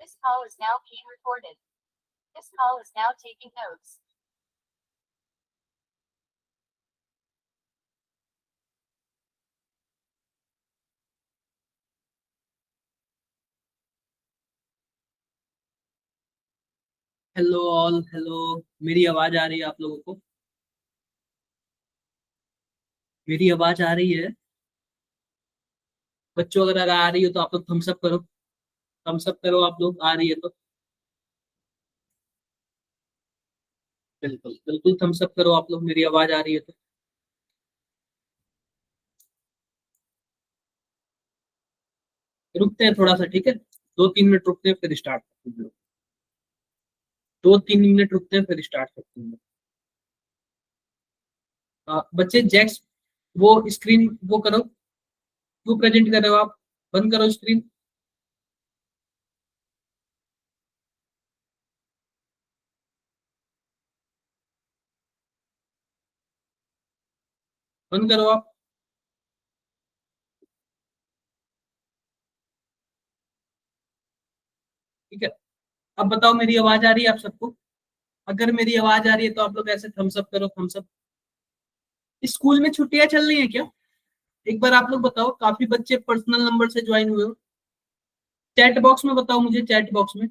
This call is now being recorded. This call is now taking notes. Hello all, hello. मेरी आवाज आ रही है आप लोगों को? मेरी आवाज आ रही है बच्चों? अगर आ रही हो तो आप लोग थम्स अप करो। थम्स अप करो, आप लोग आ रही है तो। बिल्कुल बिल्कुल थम्स अप करो आप लोग, मेरी आवाज आ रही है तो। रुकते हैं थोड़ा सा, ठीक है? 2-3 मिनट रुकते हैं फिर स्टार्ट करते हैं। 2-3 मिनट रुकते हैं फिर स्टार्ट करते हैं। बच्चे जैक्स, वो स्क्रीन वो करो। क्यों प्रेजेंट कर रहे हो आप? बंद करो स्क्रीन। बंद करो आप। ठीक है, अब बताओ मेरी आवाज आ रही है आप सबको? अगर मेरी आवाज आ रही है तो आप लोग ऐसे थम्स अप करो, थम्स अप। स्कूल में छुट्टियां चल रही हैं क्या? एक बार आप लोग बताओ, काफी बच्चे पर्सनल नंबर से ज्वाइन हुए हो। चैट बॉक्स में बताओ मुझे, चैट बॉक्स में।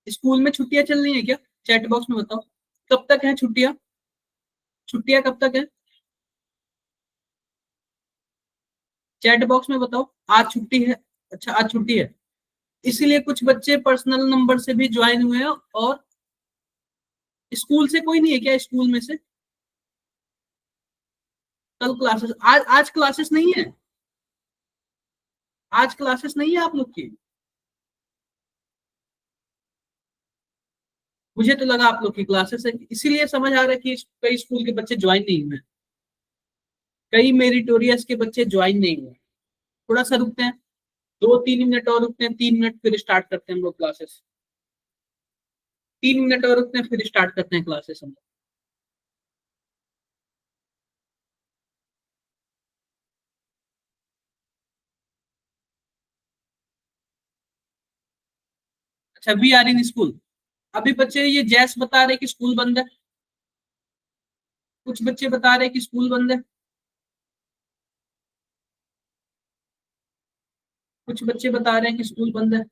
स्कूल में छुट्टियां चल रही हैं क्या? चैट बॉक्स में बताओ। कब तक है छुट्टियां? छुट्टियां कब तक है? चैट बॉक्स में बताओ। आज छुट्टी है? अच्छा, आज छुट्टी है। इसीलिए कुछ बच्चे पर्सनल नंबर से भी ज्वाइन हुए हैं। और स्कूल से कोई नहीं है क्या? स्कूल में से कल क्लासेस, आज क्लासेस नहीं है? आज क्लासेस नहीं है आप लोग की? मुझे तो लगा आप लोग की क्लासेस है, इसीलिए समझ आ रहा है कि कई स्कूल के बच्चे ज्वाइन नहीं हुए। कई मेरिटोरियस के बच्चे ज्वाइन नहीं हुए। थोड़ा सा रुकते हैं, 2-3 मिनट और रुकते हैं, 3 मिनट फिर स्टार्ट करते हैं हम लोग क्लासेस। 3 मिनट और रुकते हैं फिर स्टार्ट करते हैं क्लासेस हम लोग। अच्छा, वी आर इन स्कूल। अभी बच्चे ये जैस बता रहे कि स्कूल बंद है। कुछ बच्चे बता रहे कि स्कूल बंद है। कुछ बच्चे बता रहे हैं कि स्कूल बंद है।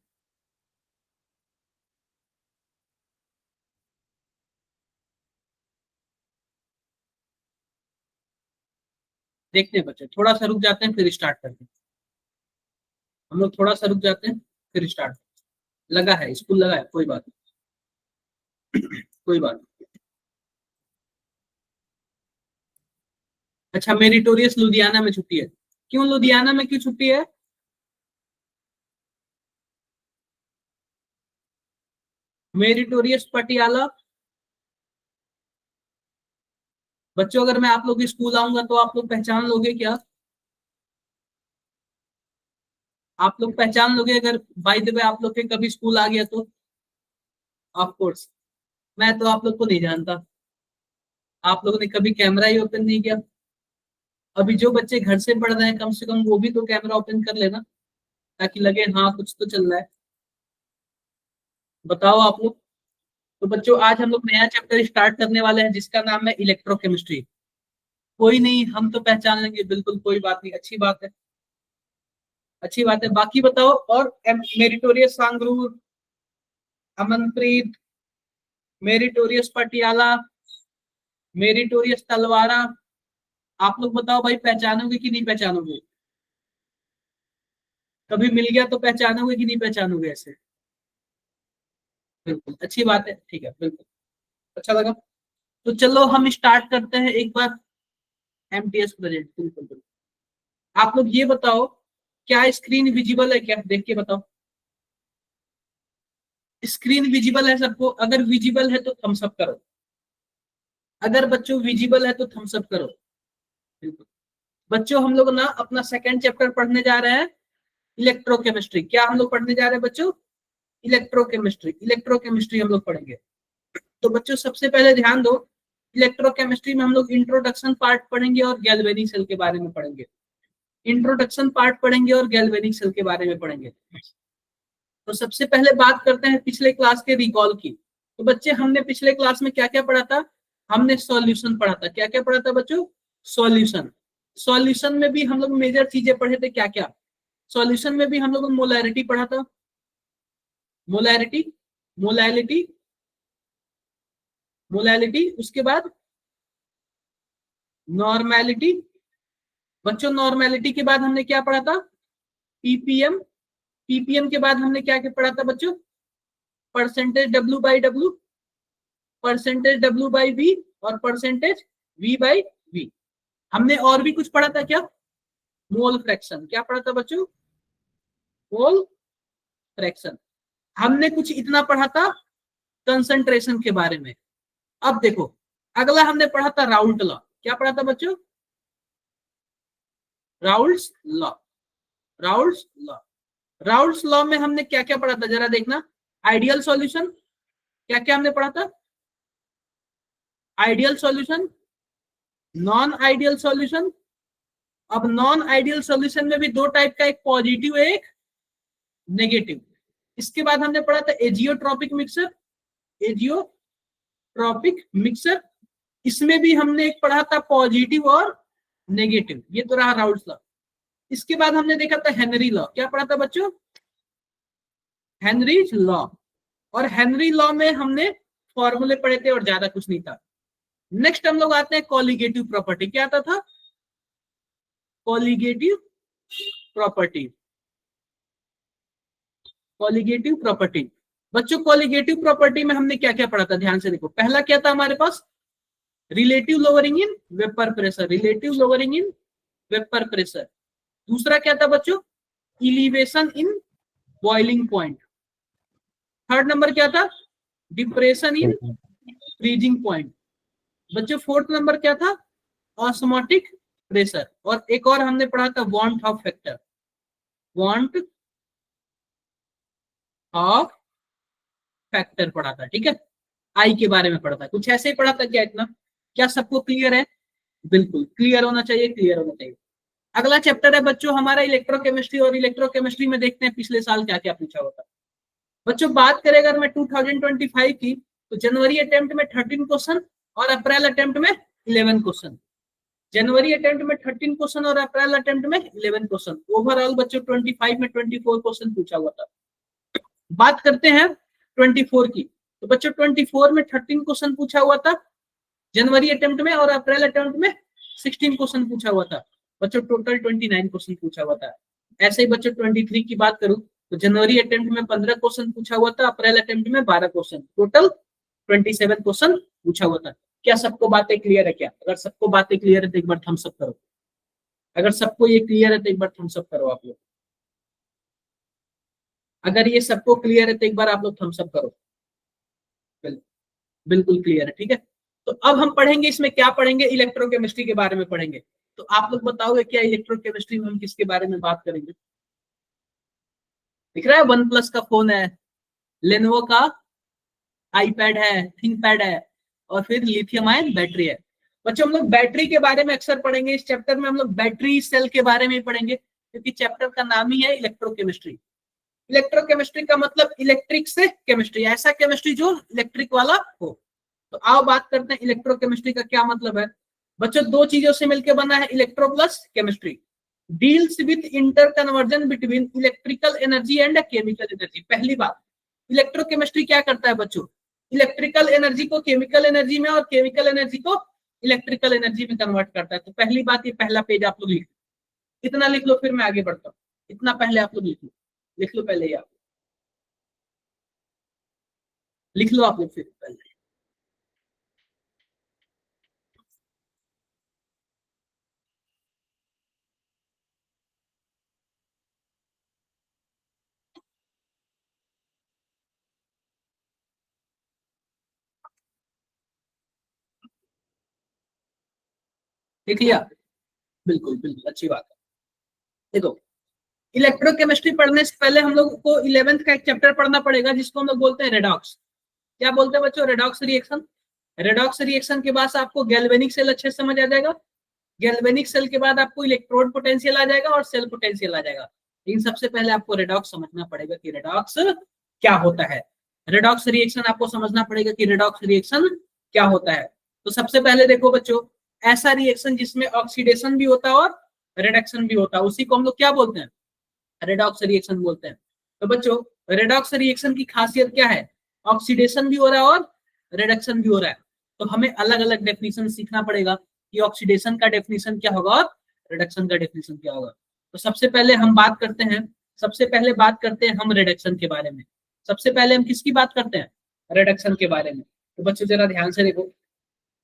देखते हैं बच्चे, थोड़ा सा रुक जाते हैं फिर स्टार्ट करते हैं। हम लोग थोड़ा सा रुक जाते हैं फिर स्टार्ट। लगा है स्कूल, लगा है, कोई बात नहीं। कोई बात नहीं। अच्छा, मेरिटोरियस लुधियाना में छुट्टी है। क्यों लुधियाना में क्यों छुट्टी है? मेरिटोरियस पटियाला। बच्चों, अगर मैं आप लोग के स्कूल आऊंगा तो आप लोग पहचान लोगे क्या? आप लोग पहचान लोगे अगर बाय द वे आप लोग के कभी स्कूल आ गया तो? Of course. मैं तो आप लोग को नहीं जानता। आप लोगों ने कभी कैमरा ही ओपन नहीं किया। अभी जो बच्चे घर से पढ़ रहे हैं कम से कम वो भी तो कैमरा ओपन कर लेना, ताकि लगे हाँ कुछ तो चल रहा है। बताओ आप लोग। तो बच्चों, आज हम लोग नया चैप्टर स्टार्ट करने वाले हैं जिसका नाम है इलेक्ट्रोकेमिस्ट्री। कोई नहीं, हम तो पहचान लेंगे, बिल्कुल कोई बात नहीं, अच्छी बात है। अच्छी बात है, बाकी बताओ। और meritorious Sangrur, Amanpreet, meritorious Patiala, meritorious Talwara, आप लोग बताओ भाई, पहचानोगे कि नहीं पहचानोगे? कभी मिल गया तो पहचानोगे कि नहीं पहचानोगे ऐसे? बिल्कुल अच्छी बात है, ठीक है, बिल्कुल अच्छा लगा। तो चलो हम स्टार्ट करते हैं एक बार। एमटीएस प्रेजेंट, बिल्कुल बिल्कुल। आप लोग ये बताओ, क्या स्क्रीन विजिबल है क्या? देख के बताओ। स्क्रीन विजिबल है सबको? अगर विजिबल है तो थम्स अप करो। अगर बच्चों विजिबल है तो थम्स अप करो। बिल्कुल। बच्चों, हम लोग ना अपना सेकंड चैप्टर पढ़ने जा रहे हैं, इलेक्ट्रोकेमिस्ट्री। क्या हम लोग पढ़ने जा रहे हैं बच्चों? इलेक्ट्रोकेमिस्ट्री। इलेक्ट्रोकेमिस्ट्री हम लोग पढ़ेंगे। तो बच्चों, सबसे पहले ध्यान दो, इलेक्ट्रोकेमिस्ट्री में हम लोग इंट्रोडक्शन पार्ट पढ़ेंगे और गैल्वेनिक सेल के बारे में पढ़ेंगे। इंट्रोडक्शन पार्ट पढ़ेंगे और गैल्वेनिक सेल के बारे में पढ़ेंगे। तो सबसे पहले बात करते हैं पिछले क्लास के रिकॉल की। तो बच्चे हमने पिछले क्लास में क्या क्या पढ़ा था? हमने सॉल्यूशन पढ़ा था। क्या क्या पढ़ा था बच्चों? सॉल्यूशन। सॉल्यूशन में भी हम लोग मेजर चीजें पढ़े थे। क्या क्या? सॉल्यूशन में भी हम लोग मोलैरिटी पढ़ा था। मोलैरिटी, मोलैलिटी, मोलैलिटी, उसके बाद नॉर्मेलिटी। बच्चों नॉर्मेलिटी के बाद हमने क्या पढ़ा था? पीपीएम। पीपीएम के बाद हमने क्या क्या पढ़ा था बच्चों? Percentage W by W, percentage W by V और परसेंटेज वी बाई वी। हमने और भी कुछ पढ़ा था क्या? Mole fraction. क्या पढ़ा था बच्चों? Mole fraction. हमने कुछ इतना पढ़ा था कंसंट्रेशन के बारे में। अब देखो अगला हमने पढ़ा था राउल्ट लॉ। क्या पढ़ा था बच्चों? Raoult's law. Raoult's law. Raoult's law में हमने क्या क्या पढ़ा था जरा देखना। Ideal solution. क्या क्या हमने पढ़ा था? Ideal solution, non ideal solution. अब नॉन आइडियल सॉल्यूशन में भी दो टाइप का, एक पॉजिटिव एक नेगेटिव। इसके बाद हमने पढ़ा था एजियोट्रॉपिक मिक्सर। एजियोट्रॉपिक मिक्सर, इसमें भी हमने एक पढ़ा था पॉजिटिव और नेगेटिव। ये तो रहा राउल्ट्स लॉ। इसके बाद हमने देखा था हेनरी लॉ। क्या पढ़ा था बच्चों? Henry's law. और हेनरी लॉ में हमने फॉर्मूले पढ़े थे और ज्यादा कुछ नहीं था। नेक्स्ट हम लोग आते हैं कॉलिगेटिव प्रॉपर्टी। क्या आता था? Colligative property. Colligative property. बच्चों कॉलिगेटिव प्रॉपर्टी में हमने क्या क्या पढ़ा था? ध्यान से देखो। पहला क्या था हमारे पास? Relative lowering in vapour pressure. Relative lowering in vapour pressure. दूसरा क्या था बच्चों? Elevation in boiling point. Third number क्या था? Depression in freezing point. बच्चों फोर्थ नंबर क्या था? Osmotic pressure. और एक और हमने पढ़ा था van't Hoff factor. Van't Hoff factor पढ़ा था। ठीक है, आई के बारे में पढ़ा था। कुछ ऐसे ही पढ़ा था क्या? इतना क्या सबको क्लियर है? बिल्कुल क्लियर होना चाहिए, क्लियर होना चाहिए। अगला चैप्टर है बच्चों हमारा इलेक्ट्रोकेमिस्ट्री। और इलेक्ट्रोकेमिस्ट्री में देखते हैं पिछले साल क्या क्या पूछा होता। बच्चों बात करें अगर मैं 2025 की, तो जनवरी अटेम्प्ट में 13 क्वेश्चन और अप्रैल अटेम्प्ट में 11 क्वेश्चन। जनवरी अटेम्प्ट में 13 क्वेश्चन और अप्रैल अटेम्प्ट में 11 क्वेश्चन। ओवरऑल बच्चों 25 में 24 क्वेश्चन पूछा हुआ था। बात करते हैं 24 की, तो बच्चों 24 में 13 क्वेश्चन पूछा हुआ था जनवरी अटेम्प्ट में, और अप्रैल अटेम्प्ट में 16 क्वेश्चन पूछा हुआ था। बच्चों टोटल 29 क्वेश्चन पूछा हुआ था। ऐसे ही बच्चों 23 की बात करूं तो जनवरी अटेम्प्ट में 15 क्वेश्चन पूछा हुआ था, अप्रैल अटेम्प्ट में 12 क्वेश्चन, टोटल 27 क्वेश्चन पूछा हुआ था। क्या सबको बातें क्लियर है? क्या अगर सबको बातें क्लियर है तो एक बार थम्स अप करो। अगर सबको ये क्लियर है तो एक बार थम्स अप करो आप लोग। अगर ये सबको क्लियर है तो एक बार आप लोग थम्स अप करो। बिल्कुल क्लियर है, ठीक है। तो अब हम पढ़ेंगे, इसमें क्या पढ़ेंगे? इलेक्ट्रोकेमिस्ट्री के बारे में पढ़ेंगे। तो आप लोग बताओगे क्या इलेक्ट्रोकेमिस्ट्री में हम किसके बारे में बात करेंगे? दिख रहा है वन प्लस का फोन है, लेनोवो का आईपैड है, थिंकपैड है, और फिर लिथियम आयन बैटरी है। बच्चों हम लोग बैटरी के बारे में अक्सर पढ़ेंगे। इस चैप्टर में हम लोग बैटरी सेल के बारे में पढ़ेंगे, क्योंकि चैप्टर का नाम ही है इलेक्ट्रोकेमिस्ट्री। इलेक्ट्रोकेमिस्ट्री का मतलब इलेक्ट्रिक से केमिस्ट्री, ऐसा केमिस्ट्री जो इलेक्ट्रिक वाला हो। तो आओ बात करते हैं इलेक्ट्रोकेमिस्ट्री का क्या मतलब है। बच्चों दो चीजों से मिलकर बना है electro plus chemistry. Deals with inter conversion between electrical energy and chemical energy. पहली बात, इलेक्ट्रोकेमिस्ट्री क्या करता है बच्चों? इलेक्ट्रिकल एनर्जी को केमिकल एनर्जी में और केमिकल एनर्जी को इलेक्ट्रिकल एनर्जी में कन्वर्ट करता है। तो पहली बात, ये पहला पेज आप लोग लिख लो, इतना लिख लो, फिर मैं आगे बढ़ता हूँ। इतना पहले आप लोग लिख लो पहले ही, आप लिख लो आप लोग फिर पहले। लिख लिया? बिल्कुल बिल्कुल, अच्छी बात है। देखो इलेक्ट्रोकेमिस्ट्री पढ़ने से पहले हम लोग को 11th का एक चैप्टर पढ़ना पड़ेगा, जिसको हम लोग बोलते हैं रेडॉक्स। क्या बोलते हैं बच्चों? Redox reaction. रेडॉक्स रिएक्शन के बाद आपको गैल्वेनिक सेल अच्छे से समझ आ जाएगा। गैल्वेनिक सेल के बाद आपको इलेक्ट्रोड पोटेंशियल आ जाएगा और सेल पोटेंशियल आ जाएगा। लेकिन सबसे पहले आपको रेडॉक्स समझना पड़ेगा कि रेडॉक्स क्या होता है। रेडॉक्स रिएक्शन आपको समझना पड़ेगा कि रेडॉक्स रिएक्शन क्या होता है। तो सबसे पहले देखो बच्चों, ऐसा रिएक्शन जिसमें ऑक्सीडेशन भी होता है और रिडक्शन भी होता है, उसी को हम लोग क्या बोलते हैं, रेडॉक्स रिएक्शन बोलते हैं। तो बच्चों, रेडॉक्स रिएक्शन की खासियत क्या है, ऑक्सीडेशन भी हो रहा है और रिडक्शन भी हो रहा है। तो हमें अलग अलग डेफिनेशन सीखना पड़ेगा कि ऑक्सीडेशन का डेफिनेशन क्या होगा और रिडक्शन का डेफिनेशन क्या होगा। तो सबसे पहले हम बात करते हैं, सबसे पहले बात करते हैं हम रिडक्शन के बारे में। सबसे पहले हम किसकी बात करते हैं, रिडक्शन के बारे में। तो बच्चों जरा ध्यान से देखो,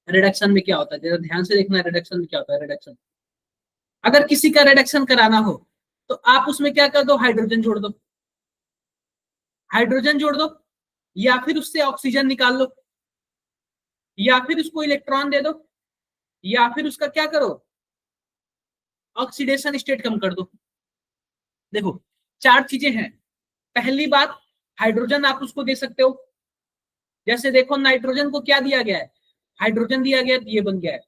रिडक्शन में क्या होता है, जरा ध्यान से देखना, रिडक्शन में क्या होता है। रिडक्शन, अगर किसी का रिडक्शन कराना हो तो आप उसमें क्या कर दो, हाइड्रोजन जोड़ दो, हाइड्रोजन जोड़ दो, या फिर उससे ऑक्सीजन निकाल लो, या फिर उसको इलेक्ट्रॉन दे दो, या फिर उसका क्या करो, ऑक्सीडेशन स्टेट कम कर दो। देखो, चार चीजें हैं। पहली बात, हाइड्रोजन आप उसको दे सकते हो। जैसे देखो, नाइट्रोजन को क्या दिया गया है, हाइड्रोजन दिया गया है, ये बन गया है।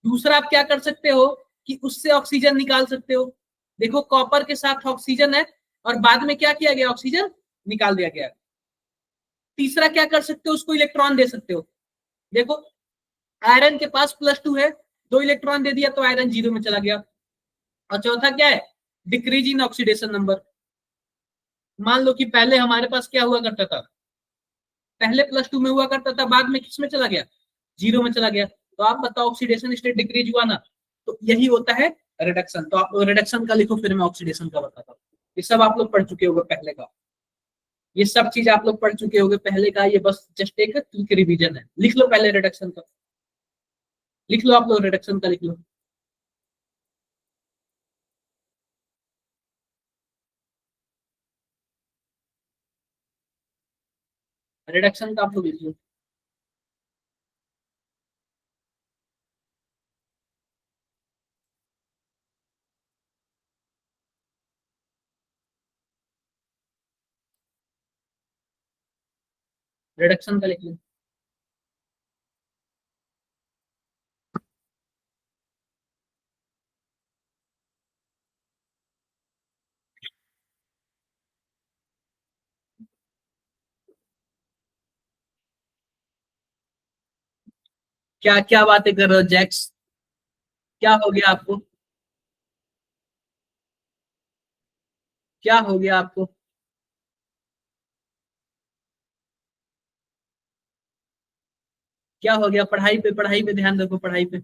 दूसरा आप क्या कर सकते हो कि उससे ऑक्सीजन निकाल सकते हो। देखो, कॉपर के साथ ऑक्सीजन है और बाद में क्या किया गया, ऑक्सीजन निकाल दिया गया। तीसरा क्या कर सकते हो, उसको इलेक्ट्रॉन दे सकते हो। देखो, आयरन के पास +2 है, 2 इलेक्ट्रॉन दे दिया तो आयरन 0 में चला गया। और चौथा क्या है, डिक्रीज इन ऑक्सीडेशन नंबर। मान लो कि पहले हमारे पास क्या हुआ करता था, पहले +2 में हुआ करता था, बाद में किस में चला गया, 0 में चला गया। तो आप बताओ, ऑक्सीडेशन स्टेट डिक्रीज हुआ ना, तो यही होता है रिडक्शन। तो आप रिडक्शन का लिखो, फिर मैं ऑक्सीडेशन का बताता हूँ। ये सब आप लोग पढ़ चुके होंगे पहले का, ये सब चीज आप लोग पढ़ चुके होंगे पहले का, ये बस जस्ट एक क्विक रिवीजन है। लिख लो पहले रिडक्शन का, लिख लो आप लोग, रिडक्शन का लिख लो। रिडक्शन का आप लोग लिख लो। रिडक्शन का लिख लो। क्या क्या बातें कर रहे हो जैक्स, क्या हो गया आपको, क्या हो गया आपको। क्या हो गया, पढ़ाई पे, पढ़ाई पे ध्यान रखो, पढ़ाई पे,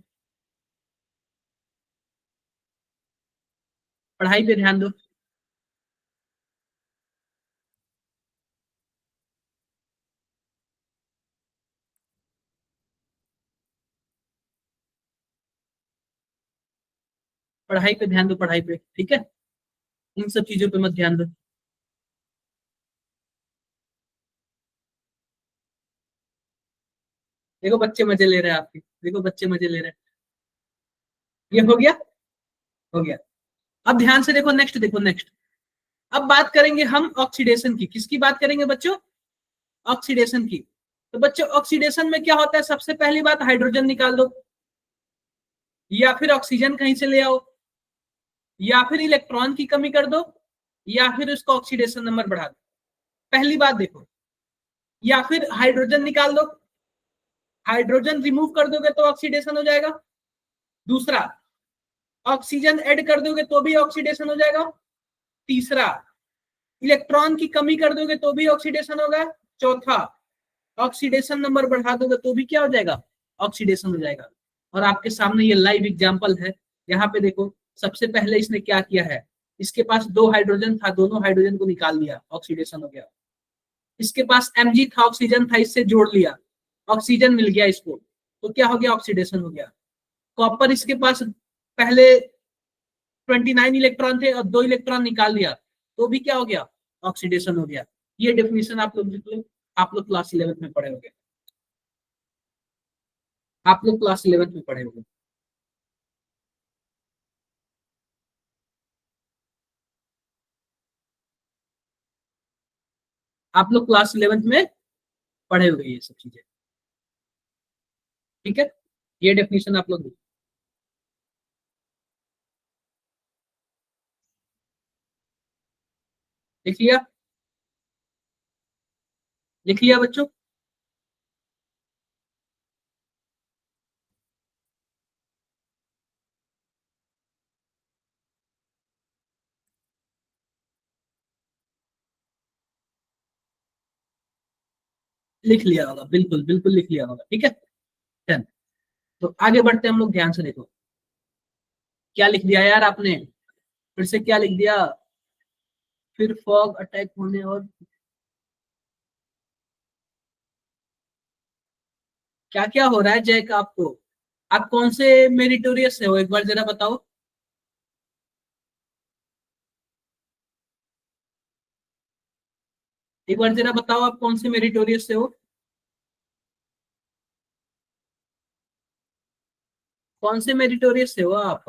पढ़ाई पे ध्यान दो। पढ़ाई पे ध्यान दो, पढ़ाई पे, ठीक है, इन सब चीजों पे मत ध्यान दो। देखो बच्चे मजे ले रहे हैं आपके, देखो बच्चे मजे ले रहे हैं। ये हो गया, हो गया। अब ध्यान से देखो, नेक्स्ट देखो, नेक्स्ट। अब बात करेंगे हम ऑक्सीडेशन की, किसकी बात करेंगे बच्चों, ऑक्सीडेशन की। तो बच्चों, ऑक्सीडेशन में क्या होता है, सबसे पहली बात, हाइड्रोजन निकाल दो, या फिर ऑक्सीजन कहीं से ले आओ, या फिर इलेक्ट्रॉन की कमी कर दो, या फिर उसका ऑक्सीडेशन नंबर बढ़ा दो। पहली बात देखो, या फिर हाइड्रोजन निकाल दो, हाइड्रोजन रिमूव कर दोगे तो ऑक्सीडेशन हो जाएगा। दूसरा, ऑक्सीजन ऐड कर दोगे तो भी ऑक्सीडेशन हो जाएगा। तीसरा, इलेक्ट्रॉन की कमी कर दोगे तो भी ऑक्सीडेशन होगा। चौथा, ऑक्सीडेशन नंबर बढ़ा दोगे तो भी क्या हो जाएगा, ऑक्सीडेशन हो जाएगा। और आपके सामने ये लाइव एग्जांपल है, यहाँ पे देखो। सबसे पहले इसने क्या किया है, इसके पास 2 हाइड्रोजन था, दोनों हाइड्रोजन को निकाल दिया, ऑक्सीडेशन हो गया। इसके पास Mg था, ऑक्सीजन था, इससे जोड़ लिया, ऑक्सीजन मिल गया इसको, तो क्या हो गया, ऑक्सीडेशन हो गया। कॉपर, इसके पास पहले 29 इलेक्ट्रॉन थे और 2 इलेक्ट्रॉन निकाल दिया, तो भी क्या हो गया, ऑक्सीडेशन हो गया। ये डेफिनेशन आप लोग लिख लो, आप लोग क्लास 11th में पढ़े होंगे, आप लोग क्लास 11th में पढ़े होंगे, आप लोग क्लास 11th में पढ़े होंगे ये सब चीजें, ठीक है। ये डेफिनेशन आप लोग, लिख लिया? लिख लिया बच्चों? लिख लिया होगा, बिल्कुल बिल्कुल लिख लिया होगा, ठीक है। डन। तो आगे बढ़ते हैं हम लोग, ध्यान से देखो क्या लिख दिया यार आपने, फिर से क्या लिख दिया, फिर फॉग अटैक होने और क्या क्या हो रहा है जैक आपको? आप कौन से मेरिटोरियस से हो, एक बार जरा बताओ। एक बार जरा बताओ आप कौन से मेरिटोरियस से हो, कौन से मेरिटोरियस से हो आप?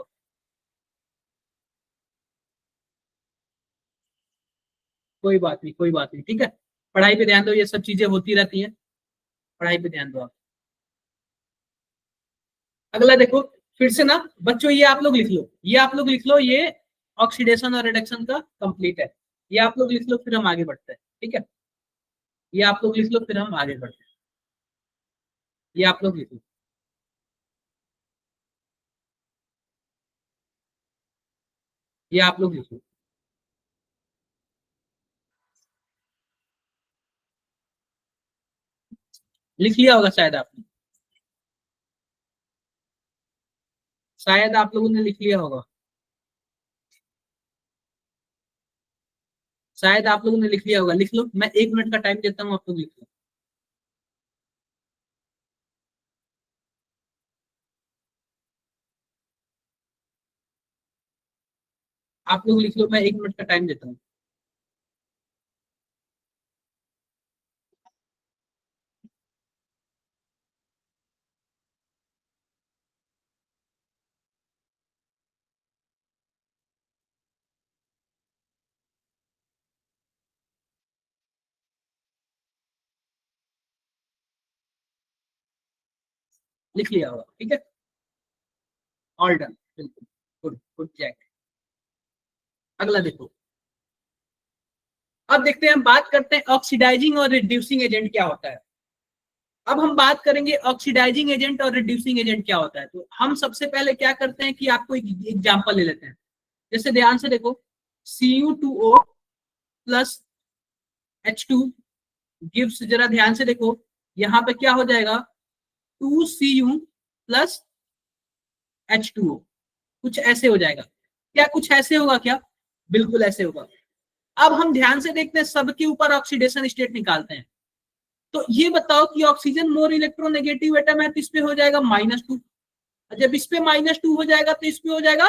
कोई बात नहीं, कोई बात नहीं, ठीक है। पढ़ाई पे ध्यान दो, ये सब चीजें होती रहती हैं, पढ़ाई पे ध्यान दो आप। अगला देखो, फिर से ना बच्चों, ये आप लोग लिख लो, ये आप लोग लिख लो, ये ऑक्सीडेशन और रिडक्शन का कंप्लीट है। ये आप लोग लिख लो, फिर हम आगे बढ़ते हैं, ठीक है। ये आप लोग लिख लो, फिर हम आगे बढ़ते हैं। ये आप लोग लिख लो, ये आप लोग लिख लो। लिख लिया होगा शायद आपने, शायद आप लोगों ने लिख लिया होगा, शायद आप लोगों ने लिख लिया होगा। लिख लो, मैं 1 मिनट का टाइम देता हूँ, आप लोग लिख लो। आप लोग लिख लो, मैं 1 मिनट का टाइम देता हूँ। लिख लिया होगा, ठीक है। ऑल डन, बिल्कुल। Good good Jack. अगला देखो, अब देखते हैं, हम बात करते हैं ऑक्सीडाइजिंग और रिड्यूसिंग एजेंट क्या होता है। अब हम बात करेंगे ऑक्सीडाइजिंग एजेंट और रिड्यूसिंग एजेंट क्या होता है। तो हम सबसे पहले क्या करते हैं कि आपको एक एग्जांपल ले लेते हैं। जैसे ध्यान से देखो, Cu2O प्लस H2 गिव्स, जरा ध्यान से देखो, यहाँ पे क्या हो जाएगा, 2Cu प्लस H2O, कुछ ऐसे हो जाएगा। क्या कुछ ऐसे होगा क्या? बिल्कुल ऐसे होगा। अब हम ध्यान से देखते हैं, सबके ऊपर ऑक्सीडेशन स्टेट निकालते हैं। तो ये बताओ कि ऑक्सीजन मोर इलेक्ट्रोनेगेटिव एटम है, तो इस पे हो जाएगा -2। जब इस पे -2 हो जाएगा तो इस पे हो जाएगा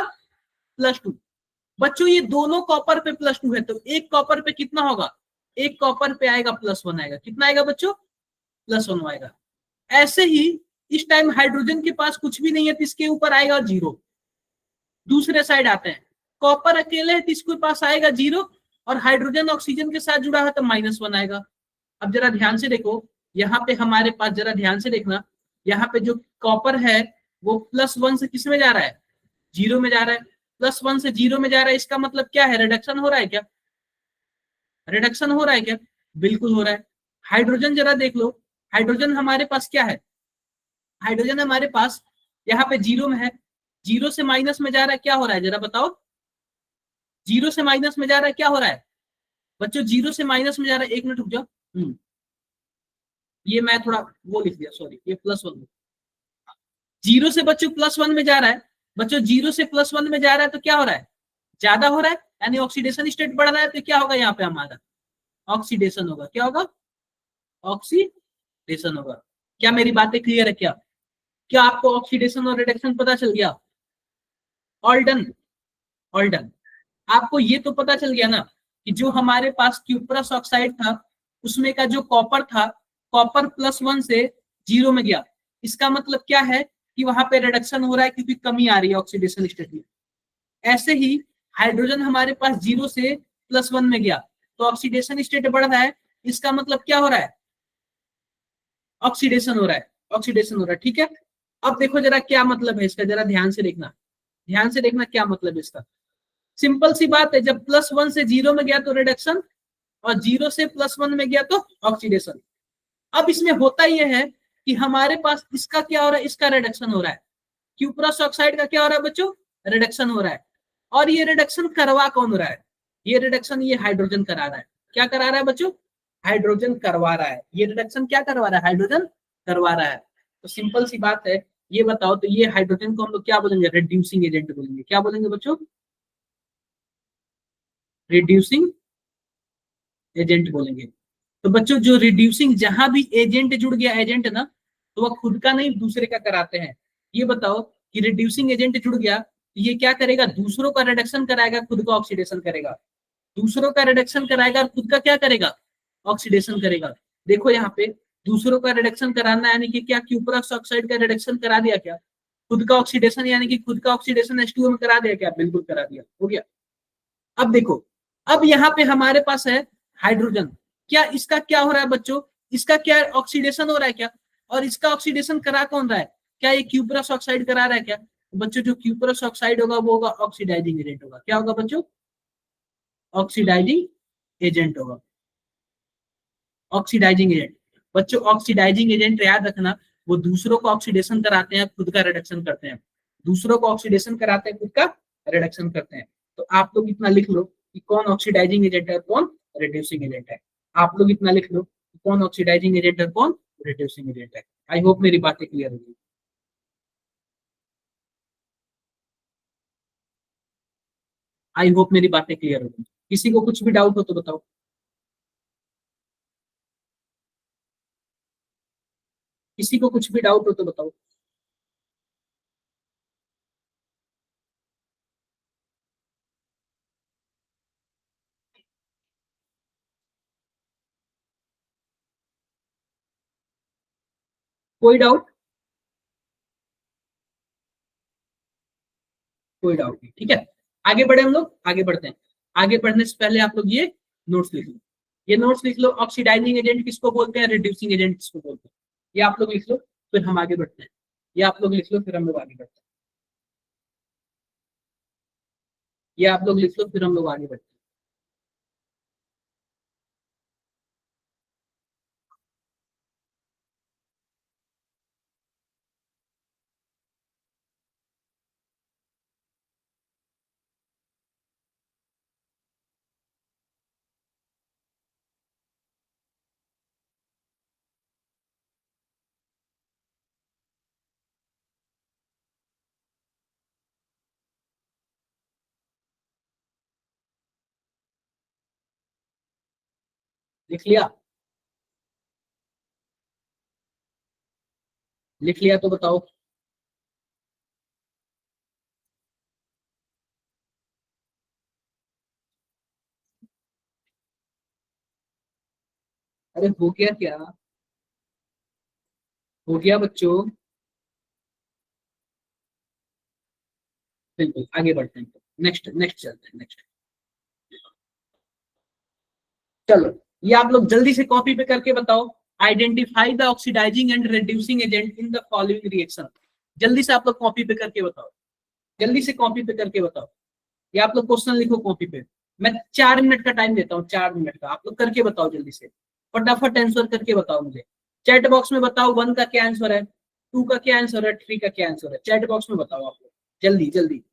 +2। बच्चों ये दोनों कॉपर पे +2 है, तो एक कॉपर पे कितना होगा, एक कॉपर पे आएगा +1 आएगा। कितना आएगा बच्चों? +1 आएगा। ऐसे ही इस टाइम हाइड्रोजन के पास कुछ भी नहीं है, तो इसके ऊपर आएगा 0। दूसरे साइड आते हैं, कॉपर अकेले है तो इसके पास आएगा 0, और हाइड्रोजन ऑक्सीजन के साथ जुड़ा है तो -1 आएगा। अब जरा ध्यान से देखो, यहाँ पे हमारे पास, जरा ध्यान से देखना, यहाँ पे जो कॉपर है वो +1 से किस में जा रहा है, 0 में जा रहा है। +1 से 0 में जा रहा है, इसका मतलब क्या है, रिडक्शन हो रहा है क्या? रिडक्शन हो रहा है क्या? बिल्कुल हो रहा है। हाइड्रोजन जरा देख लो, हाइड्रोजन हमारे पास क्या है, हाइड्रोजन हमारे पास यहाँ पे 0 में है, 0 से माइनस में जा रहा है, क्या हो रहा है जरा बताओ, 0 से माइनस में जा रहा है, क्या हो रहा है बच्चों, 0 से माइनस में जा रहा है। 1 मिनट रुक जाओ, ये मैं थोड़ा वो लिख दिया, सॉरी, ये +1, 0 से बच्चों +1 में जा रहा है। बच्चों 0 से +1 में जा रहा है तो क्या हो रहा है, ज्यादा हो रहा है, यानी ऑक्सीडेशन स्टेट बढ़ रहा है। तो क्या होगा यहाँ पे हमारा, ऑक्सीडेशन होगा। क्या होगा? ऑक्सीडेशन होगा। क्या मेरी बातें क्लियर है क्या? क्या आपको ऑक्सीडेशन और रिडक्शन पता चल गया? All done, all done. आपको ये तो पता चल गया ना कि जो हमारे पास क्यूप्रस ऑक्साइड था, उसमें का जो कॉपर था, कॉपर +1 से 0 में गया। इसका मतलब क्या है कि वहां पे रिडक्शन हो रहा है, क्योंकि कमी आ रही है ऑक्सीडेशन स्टेट में। ऐसे ही हाइड्रोजन हमारे पास 0 से +1 में गया, तो ऑक्सीडेशन स्टेट बढ़ रहा है। इसका मतलब क्या हो रहा है, ऑक्सीडेशन हो रहा है, ऑक्सीडेशन हो रहा है, ठीक है। अब देखो जरा क्या मतलब है इसका, जरा ध्यान से देखना, ध्यान से देखना क्या मतलब है इसका। सिंपल सी बात है, जब +1 से 0 में गया तो रिडक्शन, और 0 से +1 में गया तो ऑक्सीडेशन। अब इसमें होता यह है कि हमारे पास इसका क्या हो रहा है, इसका रिडक्शन हो रहा है। क्यूप्रस ऑक्साइड का क्या हो रहा है बच्चों, रिडक्शन हो रहा है। और ये रिडक्शन करवा कौन रहा है, ये रिडक्शन ये हाइड्रोजन करा रहा है। क्या करा रहा है बच्चों, हाइड्रोजन करवा रहा है। ये रिडक्शन क्या करवा रहा है, हाइड्रोजन करवा रहा है। तो सिंपल सी बात है, ये बताओ तो ये हाइड्रोजन को हम लोग क्या बोलेंगे, रिड्यूसिंग एजेंट बोलेंगे। क्या बोलेंगे बच्चों, रिड्यूसिंग एजेंट बोलेंगे। तो बच्चों जो रिड्यूसिंग, जहां भी एजेंट जुड़ गया एजेंट ना, तो वह खुद का नहीं दूसरे का कराते हैं। ये बताओ कि रिड्यूसिंग एजेंट जुड़ गया तो ये क्या करेगा, दूसरों का रिडक्शन कराएगा, खुद का ऑक्सीडेशन करेगा। दूसरों का रिडक्शन कराएगा और खुद का क्या करेगा, ऑक्सीडेशन करेगा। देखो यहाँ पे दूसरों का रिडक्शन कराना यानी कि क्या, क्यूप्रस ऑक्साइड का रिडक्शन करा दिया क्या, खुद का ऑक्सीडेशन यानी कि खुद का ऑक्सीडेशन H2O में करा दिया क्या, बिल्कुल करा दिया, हो गया। अब देखो, अब यहाँ पे हमारे पास है हाइड्रोजन, क्या इसका क्या हो रहा है बच्चों, इसका क्या ऑक्सीडेशन हो रहा है क्या, और इसका ऑक्सीडेशन करा कौन रहा है, क्या ये क्यूप्रस ऑक्साइड करा रहा है क्या। तो बच्चों जो क्यूप्रस ऑक्साइड होगा वो होगा ऑक्सीडाइजिंग एजेंट होगा। क्या होगा बच्चों, ऑक्सीडाइजिंग एजेंट होगा, ऑक्सीडाइजिंग एजेंट। बच्चों ऑक्सीडाइजिंग एजेंट याद रखना, वो दूसरों को ऑक्सीडेशन कराते हैं, खुद का रिडक्शन करते हैं। दूसरों को ऑक्सीडेशन कराते हैं, खुद का रिडक्शन करते हैं। तो आप लोग इतना लिख लो कि कौन ऑक्सीडाइजिंग एजेंट है, कौन रिड्यूसिंग एजेंट है। आप लोग इतना लिख लो कि कौन ऑक्सीडाइजिंग एजेंट है, कौन रिड्यूसिंग एजेंट है। आई होप मेरी बातें क्लियर होगी। आई होप मेरी बातें क्लियर होगी। किसी को कुछ भी डाउट हो तो बताओ, किसी को कुछ भी डाउट हो तो बताओ। कोई डाउट, कोई डाउट नहीं, ठीक है। आगे बढ़े हम लोग, आगे बढ़ते हैं। आगे बढ़ने से पहले आप लोग ये नोट्स लिख लो, ये नोट्स लिख लो। ऑक्सीडाइजिंग एजेंट किसको बोलते हैं, रिड्यूसिंग एजेंट किसको बोलते हैं, ये आप लोग लिख लो, फिर हम आगे बढ़ते हैं। ये आप लोग लिख लो, फिर हम लोग आगे बढ़ते हैं। ये आप लोग लिख लो, फिर हम लोग आगे बढ़ते हैं। लिख लिया, लिख लिया तो बताओ। अरे हो गया क्या, हो गया बच्चों, बिल्कुल आगे बढ़ते हैं। नेक्स्ट नेक्स्ट चलते हैं, नेक्स्ट। चलो, ये आप लोग जल्दी से कॉपी पे करके बताओ। Identify the oxidising and reducing agent in the following reaction. जल्दी से आप लोग कॉपी पे करके बताओ, जल्दी से कॉपी पे करके बताओ। ये आप लोग क्वेश्चन लिखो कॉपी पे। मैं 4 मिनट का टाइम देता हूँ, 4 मिनट का, आप लोग करके बताओ जल्दी से, फटाफट आंसर करके बताओ मुझे। चैट बॉक्स में बताओ 1 का क्या आंसर है, 2 का क्या आंसर है, 3 का क्या आंसर है, चैट बॉक्स में बताओ आप लोग, जल्दी जल्दी।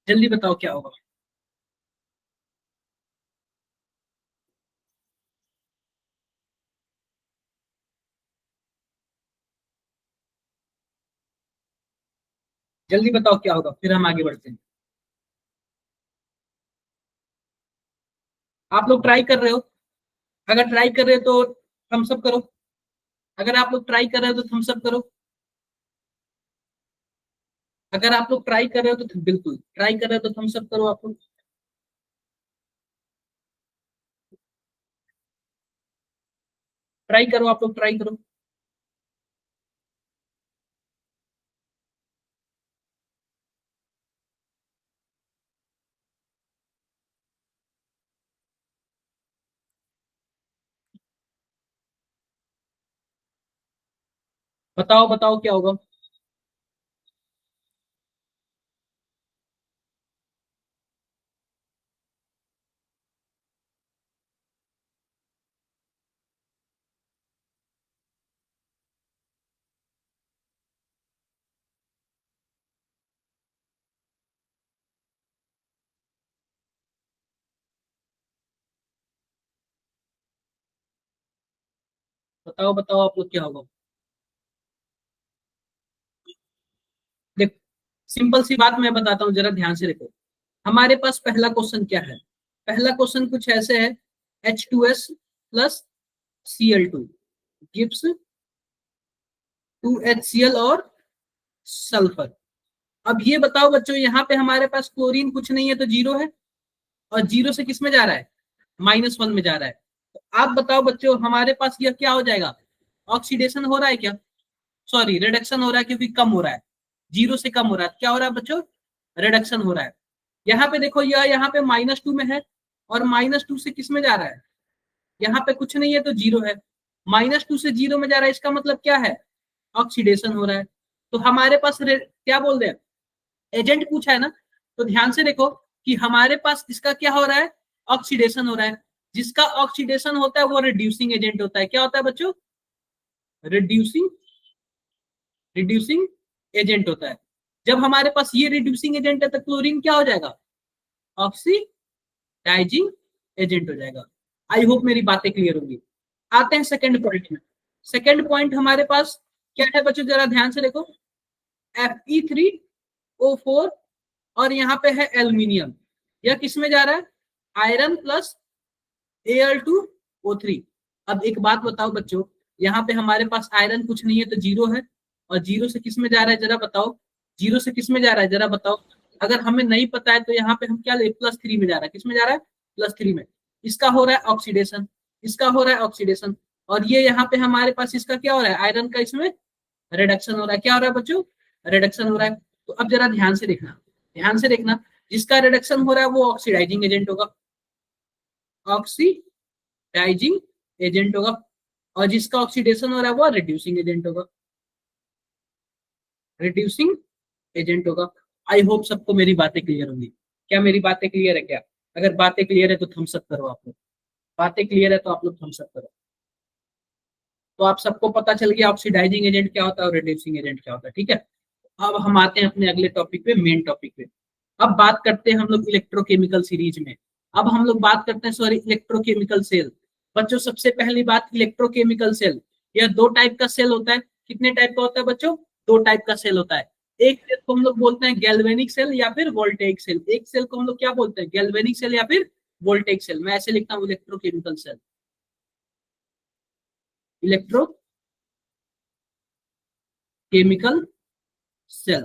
जल्दी बताओ क्या होगा। जल्दी बताओ क्या होगा, फिर हम आगे बढ़ते हैं। आप लोग ट्राई कर रहे हो? अगर ट्राई कर रहे हो तो थम्स अप करो। अगर आप लोग ट्राई कर रहे हो तो थम्स अप करो। अगर आप लोग ट्राई कर रहे हो तो बिल्कुल ट्राई कर रहे हो तो थम्स अप करो आप लोग। ट्राई करो, आप लोग ट्राई करो। बताओ बताओ क्या होगा। बताओ बताओ आप लोग क्या होगा। देख, सिंपल सी बात मैं बताता हूँ, जरा ध्यान से देखो। हमारे पास पहला क्वेश्चन क्या है? पहला क्वेश्चन कुछ ऐसे है, H2S plus Cl2 gives 2HCl और सल्फर। अब ये बताओ बच्चों, यहाँ पे हमारे पास क्लोरीन कुछ नहीं है तो जीरो है, और जीरो से किस में जा रहा है? -1 में जा रहा है। तो आप बताओ बच्चों, हमारे पास यह क्या हो जाएगा? ऑक्सीडेशन हो रहा है क्या? सॉरी, रिडक्शन हो रहा है, क्योंकि कम हो रहा है। जीरो से कम हो रहा है, क्या हो रहा है बच्चों? रिडक्शन हो रहा है। यहाँ पे देखो, यह यहाँ पे -2 में है, और -2 से किस में जा रहा है? यहाँ पे कुछ नहीं है तो जीरो है। -2 से जीरो में जा रहा है, इसका मतलब क्या है? ऑक्सीडेशन हो रहा है। तो हमारे पास क्या बोल रहे हैं? एजेंट पूछा है ना, तो ध्यान से देखो कि हमारे पास इसका क्या हो रहा है? ऑक्सीडेशन हो रहा है। जिसका ऑक्सीडेशन होता है वो रिड्यूसिंग एजेंट होता है। क्या होता है बच्चों? रिड्यूसिंग रिड्यूसिंग एजेंट होता है। जब हमारे पास ये रिड्यूसिंग एजेंट है तो क्लोरीन क्या हो जाएगा? ऑक्सीडाइजिंग एजेंट हो जाएगा। आई होप मेरी बातें क्लियर होंगी। आते हैं सेकंड पॉइंट में। सेकंड पॉइंट हमारे पास क्या है बच्चों, जरा ध्यान से देखो। Fe3O4, और यहाँ पे है एल्यूमिनियम। यह किस में जा रहा है? Iron plus Al2O3। अब एक बात बताओ बच्चों, यहाँ पे हमारे पास आयरन कुछ नहीं है तो जीरो है, और जीरो से किस में जा रहा है जरा बताओ? जीरो से किस में जा रहा है जरा बताओ? अगर हमें नहीं पता है तो यहाँ पे हम क्या ले, +3 में जा रहा है। किस में जा रहा है? +3 में। इसका हो रहा है ऑक्सीडेशन, इसका हो रहा है ऑक्सीडेशन, और ये यहाँ पे हमारे पास इसका क्या हो रहा है? आयरन का इसमें रिडक्शन हो रहा है। क्या हो रहा है बच्चों? रिडक्शन हो रहा है। तो अब जरा ध्यान से देखना, ध्यान से देखना। जिसका रिडक्शन हो रहा है वो ऑक्सीडाइजिंग एजेंट होगा, ऑक्सीडाइजिंग एजेंट होगा, और जिसका ऑक्सीडेशन हो रहा है वो रिड्यूसिंग एजेंट होगा, रिड्यूसिंग एजेंट होगा। आई होप सबको मेरी बातें क्लियर होंगी। क्या मेरी बातें क्लियर है क्या? अगर बातें क्लियर है तो थम्स अप करो आप लोग। बातें क्लियर है तो आप लोग थम्स अप करो। तो आप सबको पता चल गया ऑक्सीडाइजिंग एजेंट क्या होता है और रिड्यूसिंग एजेंट क्या होता है, ठीक है। अब हम आते हैं अपने अगले टॉपिक पे, मेन टॉपिक पे। अब बात करते हैं हम लोग इलेक्ट्रोकेमिकल सीरीज में। अब हम लोग बात करते हैं, सॉरी, इलेक्ट्रोकेमिकल सेल। बच्चों सबसे पहली बात, इलेक्ट्रोकेमिकल सेल, यह दो टाइप का सेल होता है। कितने टाइप का होता है बच्चों? दो टाइप का सेल होता है। एक सेल को हम लोग बोलते हैं गैल्वेनिक सेल या फिर वोल्टेइक सेल। एक सेल को हम लोग क्या बोलते हैं? गैल्वेनिक सेल या फिर वोल्टेइक सेल। मैं ऐसे लिखता हूँ, इलेक्ट्रोकेमिकल सेल, इलेक्ट्रोकेमिकल सेल।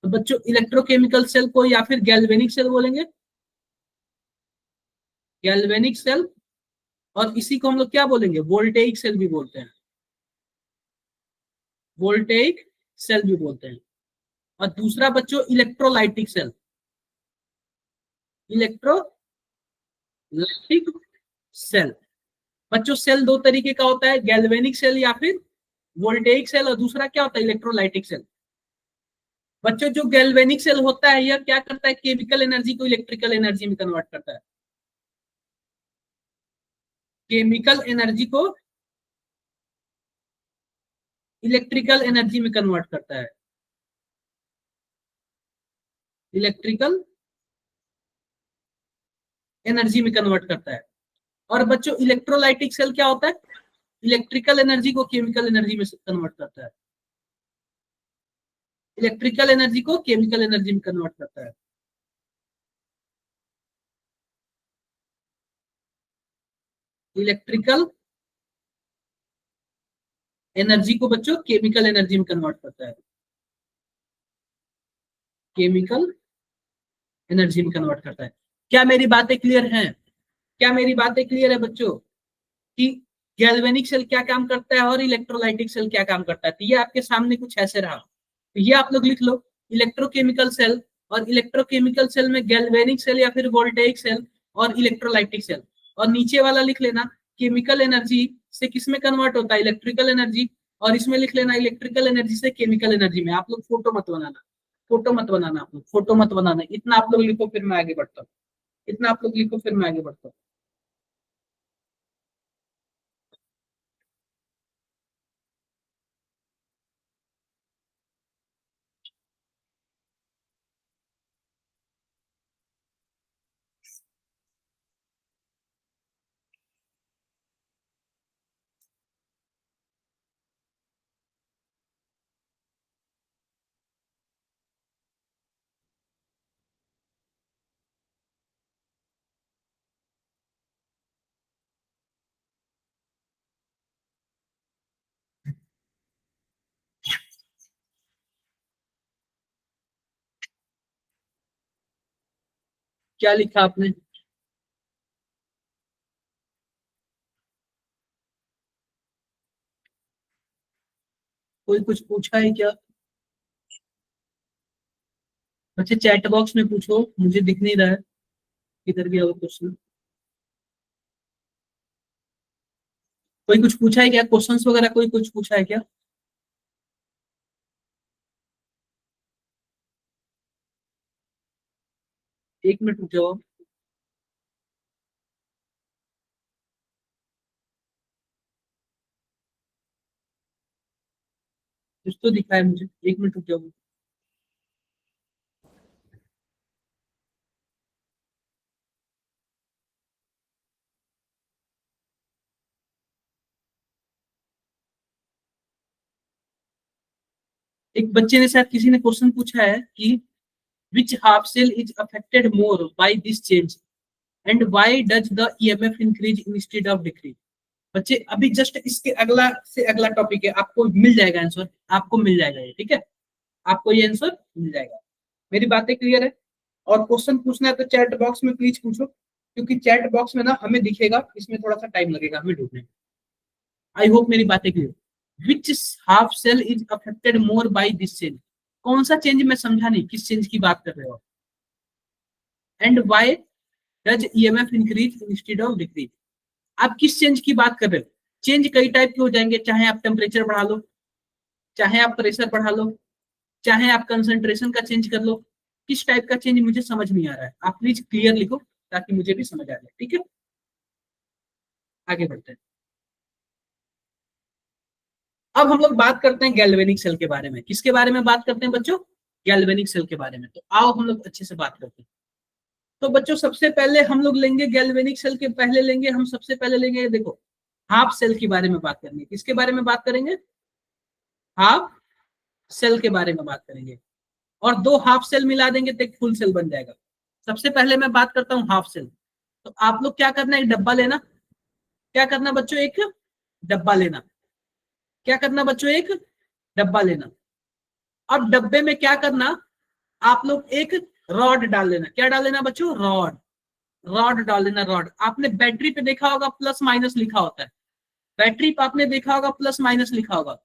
तो बच्चों इलेक्ट्रोकेमिकल सेल को या फिर गैल्वेनिक सेल बोलेंगे, गैल्वेनिक सेल। और इसी को हम लोग क्या बोलेंगे? वोल्टेइक सेल भी बोलते हैं, वोल्टेइक सेल भी बोलते हैं। और दूसरा बच्चों इलेक्ट्रोलाइटिक सेल, इलेक्ट्रोलाइटिक सेल। बच्चों सेल दो तरीके का होता है, गैल्वेनिक सेल या फिर वोल्टेइक सेल, और दूसरा क्या होता है? Electrolytic cell. बच्चों जो गैल्वेनिक सेल होता है यह क्या करता है? केमिकल एनर्जी को इलेक्ट्रिकल एनर्जी में कन्वर्ट करता है, केमिकल एनर्जी को इलेक्ट्रिकल एनर्जी में कन्वर्ट करता है, इलेक्ट्रिकल एनर्जी में कन्वर्ट करता है। और बच्चों इलेक्ट्रोलाइटिक सेल क्या होता है? इलेक्ट्रिकल एनर्जी को केमिकल एनर्जी में कन्वर्ट करता है। इलेक्ट्रिकल एनर्जी को केमिकल एनर्जी में कन्वर्ट करता है। इलेक्ट्रिकल एनर्जी को बच्चों केमिकल एनर्जी में कन्वर्ट करता है, केमिकल एनर्जी में कन्वर्ट करता है। क्या मेरी बातें क्लियर हैं? क्या मेरी बातें क्लियर है बच्चों कि गैल्वेनिक सेल क्या काम करता है और इलेक्ट्रोलाइटिक सेल क्या काम करता है? तो ये आपके सामने कुछ ऐसे रहा, तो ये आप लोग लिख लो, इलेक्ट्रोकेमिकल सेल, और इलेक्ट्रोकेमिकल सेल में गैल्वेनिक सेल या फिर वोल्टेइक सेल और इलेक्ट्रोलाइटिक सेल, और नीचे वाला लिख लेना केमिकल एनर्जी से किसमें कन्वर्ट होता है, इलेक्ट्रिकल एनर्जी, और इसमें लिख लेना इलेक्ट्रिकल एनर्जी से केमिकल एनर्जी में। आप लोग फोटो मत बनाना, फोटो मत बनाना, आप लोग फोटो मत बनाना, इतना आप लोग लिखो फिर मैं आगे बढ़ता हूँ, इतना आप लोग लिखो फिर मैं आगे बढ़ता हूँ। क्या लिखा आपने? कोई कुछ पूछा है क्या? अच्छा चैट बॉक्स में पूछो, मुझे दिख नहीं रहा है किधर गया वो क्वेश्चन। कोई कुछ पूछा है क्या, क्वेश्चंस वगैरह कोई कुछ पूछा है क्या? एक मिनट रुक जाओ, कुछ तो दिखा है मुझे, एक मिनट रुक जाओ। एक बच्चे ने शायद किसी ने क्वेश्चन पूछा है कि which half cell is affected more by this change and why does the EMF increase instead of decrease. बच्चे अभी जस्ट इसके अगला से अगला टॉपिक है, आपको मिल जाएगा आंसर, आपको मिल जाएगा ये, ठीक है, आपको ये आंसर मिल जाएगा। मेरी बातें क्लियर है? और क्वेश्चन पूछना है तो चैट बॉक्स में प्लीज पूछो, क्योंकि चैट बॉक्स में ना हमें दिखेगा, इसमें थोड़ा सा टाइम लगेगा हमें ढूंढने में। आई होप मेरी बातें clear. Which half cell is affected more by this change, कौन सा चेंज मैं समझा नहीं, किस चेंज की बात कर रहे हो? And why does EMF increase instead of decrease, आप किस चेंज की बात कर रहे हो? चेंज कई टाइप के हो जाएंगे, चाहे आप टेम्परेचर बढ़ा लो, चाहे आप प्रेशर बढ़ा लो, चाहे आप कंसंट्रेशन का चेंज कर लो, किस टाइप का चेंज मुझे समझ नहीं आ रहा है, आप प्लीज क्लियर लिखो ताकि मुझे भी समझ आ जाए, ठीक है। आगे बढ़ते हैं। अब हम लोग बात करते हैं गैल्वेनिक सेल के बारे में। किसके बारे में बात करते हैं बच्चों? गैल्वेनिक सेल के बारे में। तो आओ हम लोग अच्छे से बात करते हैं। तो बच्चों सबसे पहले हम लोग लेंगे गैल्वेनिक सेल के, पहले लेंगे हम सबसे पहले लेंगे, देखो हाफ सेल के बारे में बात करेंगे। किसके बारे में बात करेंगे? हाफ सेल के बारे में बात करेंगे, और दो हाफ सेल मिला देंगे तो एक फुल सेल बन जाएगा। सबसे पहले मैं बात करता हूँ हाफ सेल। तो आप लोग क्या करना, एक डब्बा लेना। क्या करना बच्चों? एक डब्बा लेना। क्या करना बच्चों? एक डब्बा लेना। अब डब्बे में क्या करना, आप लोग एक रॉड डाल लेना। क्या डाल लेना बच्चों? रॉड। रॉड डाल लेना। रॉड आपने बैटरी पे देखा होगा प्लस माइनस लिखा होता है, बैटरी पे आपने देखा होगा प्लस माइनस लिखा होगा,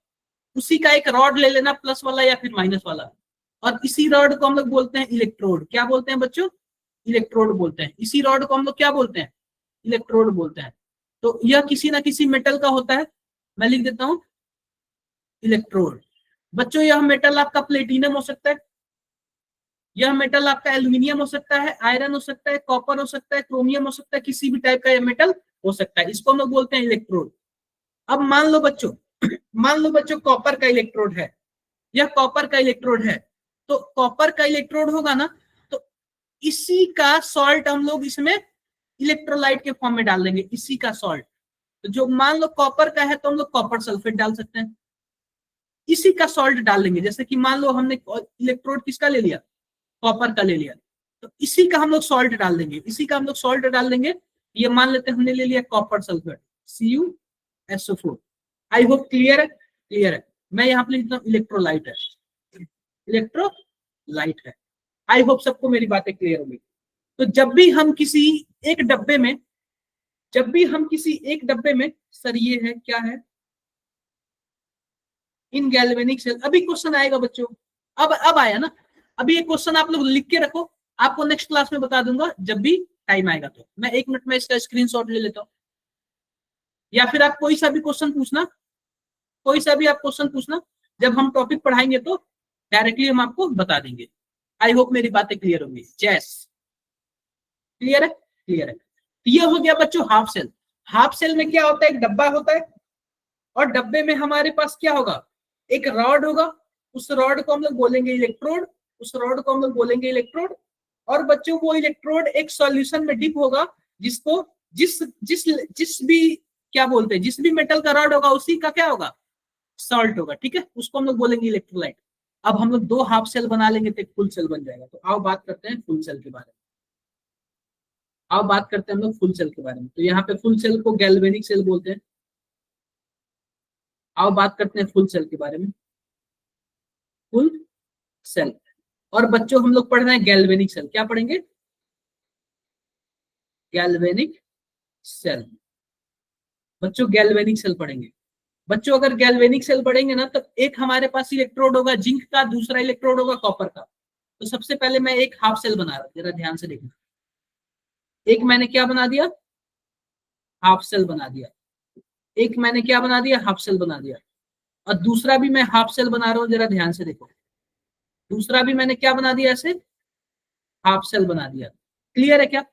उसी का एक रॉड ले लेना, प्लस वाला या फिर माइनस वाला। और इसी रॉड को हम लोग बोलते हैं इलेक्ट्रोड। क्या बोलते हैं बच्चों? इलेक्ट्रोड बोलते हैं। इसी रॉड को हम लोग क्या बोलते हैं? इलेक्ट्रोड बोलते हैं। तो यह किसी ना किसी मेटल का होता है, मैं लिख देता हूं इलेक्ट्रोड। बच्चों यह मेटल आपका प्लेटिनम हो सकता है, यह मेटल आपका एल्यूमिनियम हो सकता है, आयरन हो सकता है, कॉपर हो सकता है, क्रोमियम हो सकता है, किसी भी टाइप का यह मेटल हो सकता है, इसको हम लोग बोलते हैं इलेक्ट्रोड। अब मान लो बच्चों मान लो बच्चों कॉपर का इलेक्ट्रोड है, यह कॉपर का इलेक्ट्रोड है। तो कॉपर का इलेक्ट्रोड होगा ना, तो इसी का सॉल्ट हम लोग इसमें इलेक्ट्रोलाइट के फॉर्म में डाल देंगे, इसी का सॉल्ट। तो जो मान लो कॉपर का है तो हम लोग कॉपर सल्फेट डाल सकते हैं, इसी का सॉल्ट डाल देंगे। जैसे कि मान लो हमने इलेक्ट्रोड किसका ले लिया, कॉपर का ले लिया, तो इसी का हम लोग सॉल्ट डाल देंगे, इसी का हम लोग सॉल्ट डाल देंगे। ये मान लेते हैं हमने ले लिया copper sulphate CuSO4। I hope clear है, क्लियर है। मैं यहाँ पे लिखता हूँ इलेक्ट्रोलाइट है, इलेक्ट्रोलाइट है। आई होप सबको मेरी बातें क्लियर होगी। तो जब भी हम किसी एक डब्बे में, जब भी हम किसी एक डब्बे में, सर ये है क्या है, इन गैल्वेनिक सेल। अभी क्वेश्चन आएगा बच्चों, अब आया ना, अभी ये क्वेश्चन आप लोग लिख के रखो, आपको नेक्स्ट क्लास में बता दूंगा जब भी टाइम आएगा। तो मैं 1 मिनट में इसका स्क्रीनशॉट ले लेता हूँ, या फिर आप कोई सा भी क्वेश्चन पूछना, कोई सा भी आप क्वेश्चन पूछना, जब हम टॉपिक पढ़ाएंगे तो डायरेक्टली हम आपको बता देंगे। आई होप मेरी बातें क्लियर होंगी। जैस क्लियर है, क्लियर है। तो ये हो गया बच्चों हाफ सेल। हाफ सेल में क्या होता है, एक डब्बा होता है, और डब्बे में हमारे पास क्या होगा, एक रॉड होगा, उस रॉड को हम लोग बोलेंगे इलेक्ट्रोड, उस रॉड को हम लोग बोलेंगे इलेक्ट्रोड। और बच्चों वो इलेक्ट्रोड एक सॉल्यूशन में डिप होगा, जिसको जिस जिस जिस भी क्या बोलते हैं, जिस भी मेटल का रॉड होगा उसी का क्या होगा, सॉल्ट होगा, ठीक है, उसको हम लोग बोलेंगे इलेक्ट्रोलाइट। अब हम लोग 2 हाफ सेल बना लेंगे तो एक फुल सेल बन जाएगा। तो आओ बात करते हैं फुल सेल के बारे में, आओ बात करते हैं हम लोग फुल सेल के बारे में। तो यहाँ पे फुल सेल को गैल्वेनिक सेल बोलते हैं। आओ बात करते हैं फुल सेल के बारे में, फुल सेल। और बच्चों हम लोग पढ़ रहे हैं गैल्वेनिक सेल। क्या पढ़ेंगे, गैल्वेनिक सेल। बच्चों गैल्वेनिक सेल पढ़ेंगे। बच्चों अगर गैल्वेनिक सेल पढ़ेंगे ना, तो एक हमारे पास इलेक्ट्रोड होगा जिंक का, दूसरा इलेक्ट्रोड होगा कॉपर का। तो सबसे पहले मैं एक हाफ सेल बना रहा हूं, जरा ध्यान से देखना। एक मैंने क्या बना दिया, हाफ सेल बना दिया। एक मैंने क्या बना दिया, हाफ सेल बना दिया। और दूसरा भी मैं हाफ सेल बना रहा हूं, जरा ध्यान से देखो। दूसरा भी मैंने क्या बना दिया, ऐसे हाफ सेल बना दिया। क्लियर है क्या।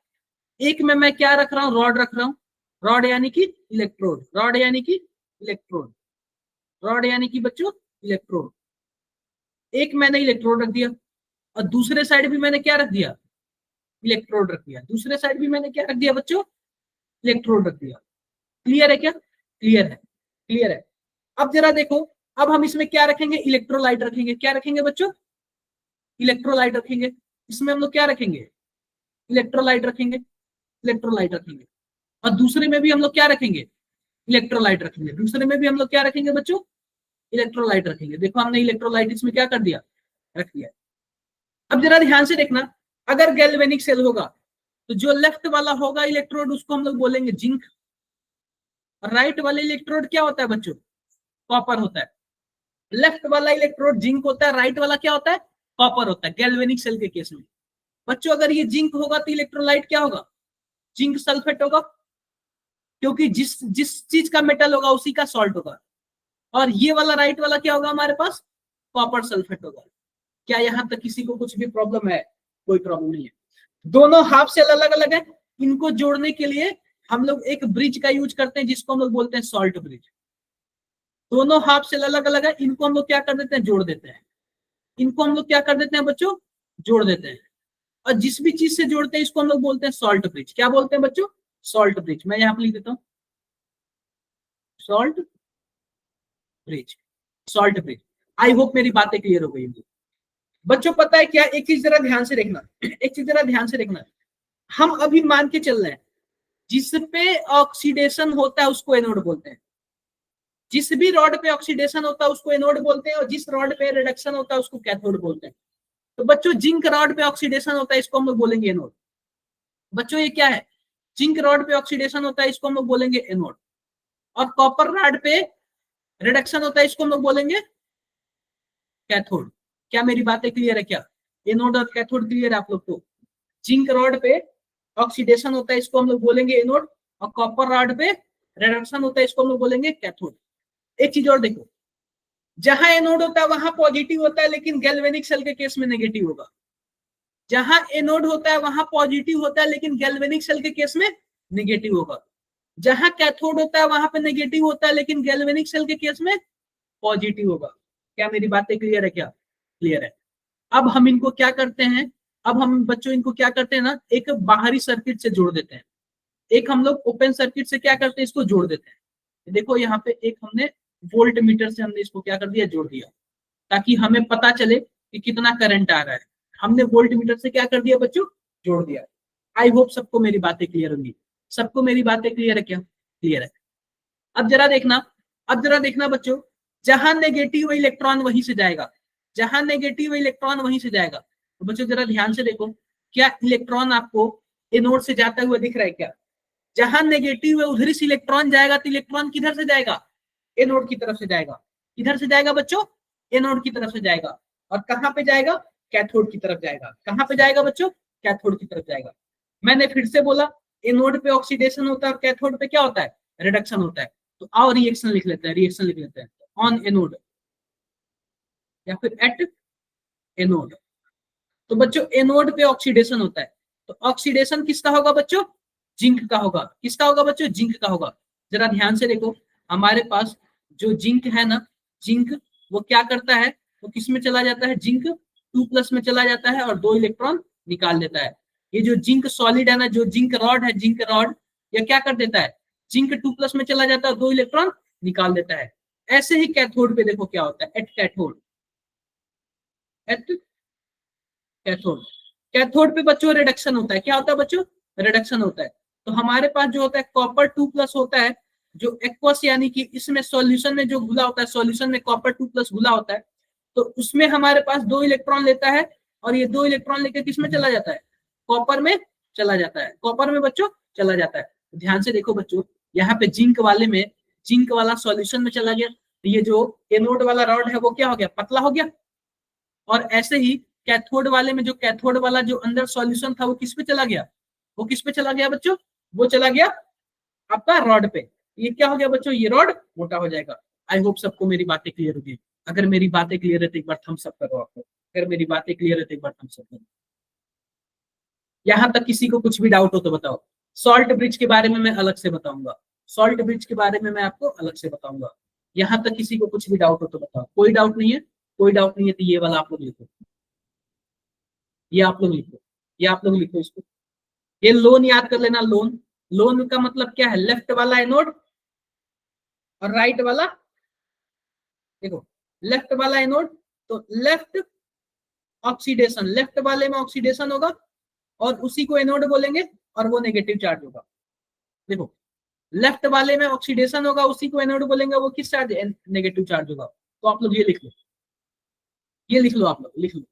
एक में मैं क्या रख रहा हूँ, रॉड रख रहा हूँ, रॉड यानी कि इलेक्ट्रोड, रॉड यानी कि इलेक्ट्रोड, रॉड यानी कि बच्चों इलेक्ट्रोड। एक मैंने इलेक्ट्रोड रख दिया, और दूसरे साइड भी मैंने क्या रख दिया, इलेक्ट्रोड रख दिया। दूसरे साइड भी मैंने क्या रख दिया बच्चों, इलेक्ट्रोड रख दिया। क्लियर है क्या, क्लियर है, क्लियर है। अब जरा देखो, अब हम इसमें क्या रखेंगे, इलेक्ट्रोलाइट रखेंगे। क्या रखेंगे बच्चों, इलेक्ट्रोलाइट रखेंगे। इसमें हम लोग क्या रखेंगे, इलेक्ट्रोलाइट रखेंगे, इलेक्ट्रोलाइट रखेंगे। और दूसरे में भी हम लोग क्या रखेंगे, इलेक्ट्रोलाइट रखेंगे। दूसरे में भी हम लोग क्या रखेंगे बच्चों, इलेक्ट्रोलाइट रखेंगे। देखो हमने इलेक्ट्रोलाइट इसमें क्या कर दिया, रख दिया। अब जरा ध्यान से देखना, अगर गैल्वेनिक सेल होगा तो जो लेफ्ट वाला होगा इलेक्ट्रोड, उसको हम लोग बोलेंगे जिंक। राइट वाले इलेक्ट्रोड क्या होता है बच्चों, कॉपर होता है। लेफ्ट वाला इलेक्ट्रोड जिंक होता है, राइट वाला क्या होता है, कॉपर होता है गैल्वेनिक सेल के केस में। बच्चों अगर ये जिंक होगा तो इलेक्ट्रोलाइट क्या होगा, जिंक सल्फेट होगा, क्योंकि जिस जिस चीज का मेटल होगा उसी का सॉल्ट होगा। और ये वाला राइट वाला क्या होगा हमारे पास, कॉपर सल्फेट होगा। क्या यहाँ तक किसी को कुछ भी प्रॉब्लम है, कोई प्रॉब्लम नहीं है। दोनों हाफ सेल अलग अलग है, इनको जोड़ने के लिए हम लोग एक ब्रिज का यूज करते हैं, जिसको हम लोग बोलते हैं सॉल्ट ब्रिज। दोनों हाफ सेल अलग अलग है, इनको हम लोग क्या कर देते हैं, जोड़ देते हैं। इनको हम लोग क्या कर देते हैं बच्चों, जोड़ देते हैं। और जिस भी चीज से जोड़ते हैं इसको हम लोग बोलते हैं सॉल्ट ब्रिज। क्या बोलते हैं बच्चों, सॉल्ट ब्रिज। मैं यहाँ पे लिख देता हूँ सॉल्ट ब्रिज, सॉल्ट ब्रिज। आई होप मेरी बातें क्लियर हो गई होंगी। बच्चों पता है क्या, एक चीज जरा ध्यान से देखना, एक चीज जरा ध्यान से देखना। हम अभी मान के चल रहे हैं जिस पे ऑक्सीडेशन होता है उसको एनोड बोलते हैं। जिस भी रॉड पे ऑक्सीडेशन होता है उसको एनोड बोलते हैं, और जिस रॉड पे रिडक्शन होता है उसको कैथोड बोलते हैं। तो बच्चों जिंक रॉड पे ऑक्सीडेशन होता है, इसको हम लोग बोलेंगे एनोड। बच्चों ये क्या है, जिंक रॉड पे ऑक्सीडेशन होता है, इसको हम लोग बोलेंगे एनोड। और कॉपर रॉड पे रिडक्शन होता है, इसको हम लोग बोलेंगे कैथोड। क्या मेरी बातें क्लियर है क्या, एनोड और कैथोड क्लियर है आप लोग को। जिंक रॉड पे ऑक्सीडेशन होता है, इसको हम लोग बोलेंगे एनोड, और कॉपर रॉड पे रिडक्शन होता है, इसको हम लोग बोलेंगे कैथोड। एक चीज और देखो, जहां एनोड होता है वहां पॉजिटिव होता है, लेकिन गैल्वेनिक सेल के केस में नेगेटिव होगा। जहां एनोड होता है वहां पॉजिटिव होता है, लेकिन गैल्वेनिक सेल के केस में नेगेटिव होगा। जहां कैथोड होता है वहां पे नेगेटिव होता है, लेकिन गैल्वेनिक सेल के केस में पॉजिटिव होगा। क्या मेरी बातें क्लियर है क्या, क्लियर है। अब हम इनको क्या करते हैं, अब हम बच्चों इनको क्या करते हैं ना, एक बाहरी सर्किट से जोड़ देते हैं। एक हम लोग ओपन सर्किट से क्या करते हैं, इसको जोड़ देते हैं। देखो यहाँ पे एक हमने वोल्ट मीटर से हमने इसको क्या कर दिया, जोड़ दिया, ताकि हमें पता चले कि कितना करंट आ रहा है। हमने वोल्ट मीटर से क्या कर दिया बच्चों, जोड़ दिया। आई होप सबको मेरी बातें क्लियर होंगी। सबको मेरी बातें क्लियर है क्या, क्लियर है। अब जरा देखना, अब जरा देखना बच्चों, जहां नेगेटिव इलेक्ट्रॉन वहीं से जाएगा, जहां नेगेटिव इलेक्ट्रॉन वहीं से जाएगा। तो बच्चों जरा ध्यान से देखो, क्या इलेक्ट्रॉन आपको एनोड से जाता हुआ दिख रहा है क्या? जहां नेगेटिव है उधर से इलेक्ट्रॉन जाएगा, तो इलेक्ट्रॉन किधर से जाएगा, एनोड की तरफ से जाएगा। किधर से जाएगा बच्चों, एनोड की तरफ से जाएगा। और कहां पे जाएगा, कैथोड की तरफ जाएगा। कहां पे जाएगा बच्चों, कैथोड की तरफ जाएगा। मैंने फिर से बोला, एनोड पे ऑक्सीडेशन होता है और कैथोड पे क्या होता है, रिडक्शन होता है। तो आओ रिएक्शन लिख लेते हैं, रिएक्शन लिख लेते हैं। ऑन एनोड या फिर एट एनोड। तो बच्चों एनोड पे ऑक्सीडेशन होता है, तो ऑक्सीडेशन किसका होगा बच्चों, जिंक का होगा। किसका होगा बच्चों, जिंक का होगा। जरा ध्यान से देखो, हमारे पास जो जिंक है ना, जिंक वो क्या करता है, वो किस में चला जाता है, जिंक 2+ में चला जाता है और 2 इलेक्ट्रॉन निकाल देता है। ये जो जिंक सॉलिड है ना, जो जिंक रॉड है, जिंक रॉड ये क्या कर देता है, जिंक 2+ में चला जाता है, 2 इलेक्ट्रॉन निकाल देता है। ऐसे ही कैथोड पे देखो क्या होता है, at cathode, at cathode. Cathode पे बच्चों रिडक्शन होता है। क्या होता है बच्चों, रिडक्शन होता है। तो हमारे पास जो होता है कॉपर 2+ होता है, जो एक्वस यानी कि इसमें सॉल्यूशन में जो घुला होता है, सॉल्यूशन में कॉपर 2+ घुला होता है, तो उसमें हमारे पास 2 इलेक्ट्रॉन लेता है और ये 2 इलेक्ट्रॉन लेकर किस में चला जाता है, कॉपर में चला जाता है, कॉपर में बच्चों चला जाता है। ध्यान से देखो बच्चों, यहाँ पे जिंक वाले में, जिंक वाला सॉल्यूशन में चला गया, तो ये जो एनोड वाला रॉड है वो क्या हो गया, पतला हो गया। और ऐसे ही कैथोड वाले में, जो कैथोड वाला जो अंदर सॉल्यूशन था वो किस पे चला गया, वो किस पे चला गया बच्चों, वो चला गया आपका रॉड पे। ये क्या हो गया बच्चों, ये रॉड मोटा हो जाएगा। आई होप सबको मेरी बातें क्लियर होगी। अगर मेरी बातें क्लियर है तो एक बार थम्स अप करो आपको। अगर मेरी बातें क्लियर है तो एक बार थम्स अप करो। यहां तक किसी को कुछ भी डाउट हो तो बताओ। सॉल्ट ब्रिज के बारे में मैं अलग से बताऊंगा, सॉल्ट ब्रिज के बारे में मैं आपको अलग से बताऊंगा। यहां तक किसी को कुछ भी डाउट हो तो बताओ। कोई डाउट नहीं है, कोई डाउट नहीं है तो ये वाला आप लोग लिखो, ये आप लोग लिखो, ये आप लोग लिखो इसको। ये लोन याद कर लेना, लोन। लोन का मतलब क्या है, लेफ्ट वाला एनोड और राइट वाला, देखो लेफ्ट वाला एनोड, तो लेफ्ट ऑक्सीडेशन, लेफ्ट वाले में ऑक्सीडेशन होगा और उसी को एनोड बोलेंगे और वो नेगेटिव चार्ज होगा। देखो लेफ्ट वाले में ऑक्सीडेशन होगा, उसी को एनोड बोलेंगे, वो किस चार्ज, नेगेटिव चार्ज होगा। तो आप लोग ये लिख लो, ये लिख लो, आप लोग लिख लो।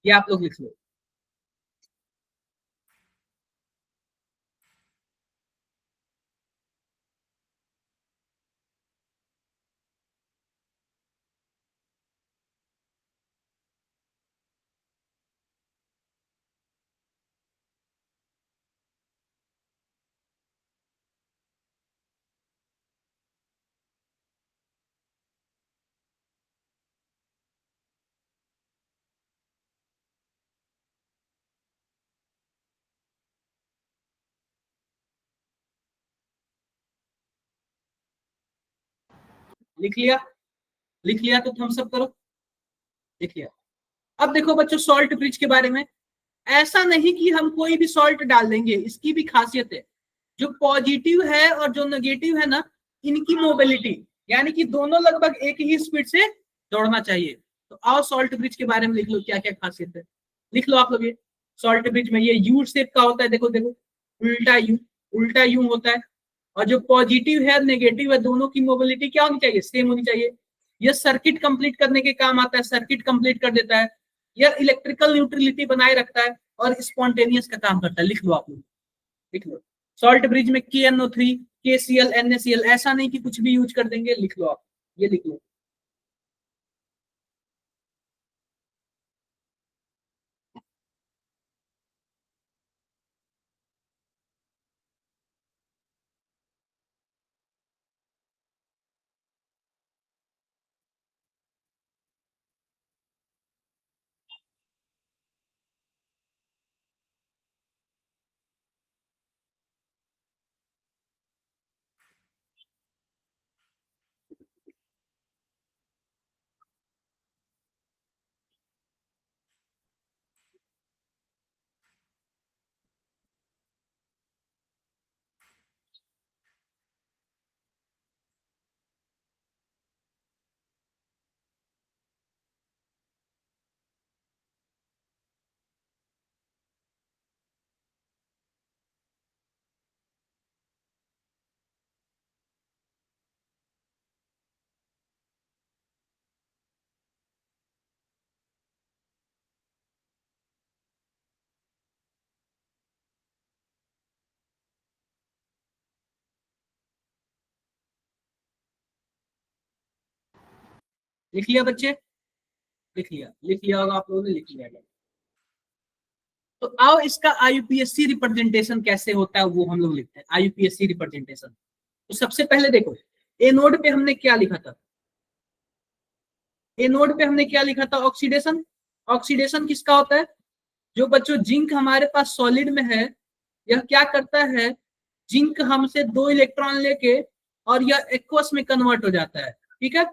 ये आप लोग लिख लो। लिख लिया, लिख लिया तो थम्स अप करो, लिख लिया। अब देखो बच्चों सॉल्ट ब्रिज के बारे में, ऐसा नहीं कि हम कोई भी सॉल्ट डाल देंगे, इसकी भी खासियत है। जो पॉजिटिव है और जो नेगेटिव है ना, इनकी मोबिलिटी, यानी कि दोनों लगभग एक ही स्पीड से दौड़ना चाहिए। तो आओ सॉल्ट ब्रिज के बारे में लिख लो, क्या क्या खासियत है, लिख लो आप लोग। ये सॉल्ट ब्रिज में ये यू शेप का होता है, देखो देखो, उल्टा यू, उल्टा यू होता है। और जो पॉजिटिव है नेगेटिव है, दोनों की मोबिलिटी क्या होनी चाहिए, सेम होनी चाहिए। ये सर्किट कंप्लीट करने के काम आता है, सर्किट कंप्लीट कर देता है। यह इलेक्ट्रिकल न्यूट्रलिटी बनाए रखता है और स्पॉन्टेनियस का काम करता है। लिख लो आप लोग, लिख लो। सॉल्ट ब्रिज में KNO3, KCl, NaCl, ऐसा नहीं कि कुछ भी यूज कर देंगे, लिख लो आप, ये लिख लो। लिख लिया बच्चे? लिख लिया होगा आप लोगों ने, लिख लिया। तो आओ इसका आईयूपीएससी रिप्रेजेंटेशन कैसे होता है वो हम लोग लिखते हैं। आईयूपीएससी रिप्रेजेंटेशन, तो सबसे पहले देखो ए नोड पे हमने क्या लिखा था, ए नोड पे हमने क्या लिखा था, ऑक्सीडेशन। ऑक्सीडेशन किसका होता है? जो बच्चों जिंक हमारे पास सॉलिड में है, यह क्या करता है, जिंक हमसे 2 इलेक्ट्रॉन लेके और यह एक्वस में कन्वर्ट हो जाता है, ठीक है।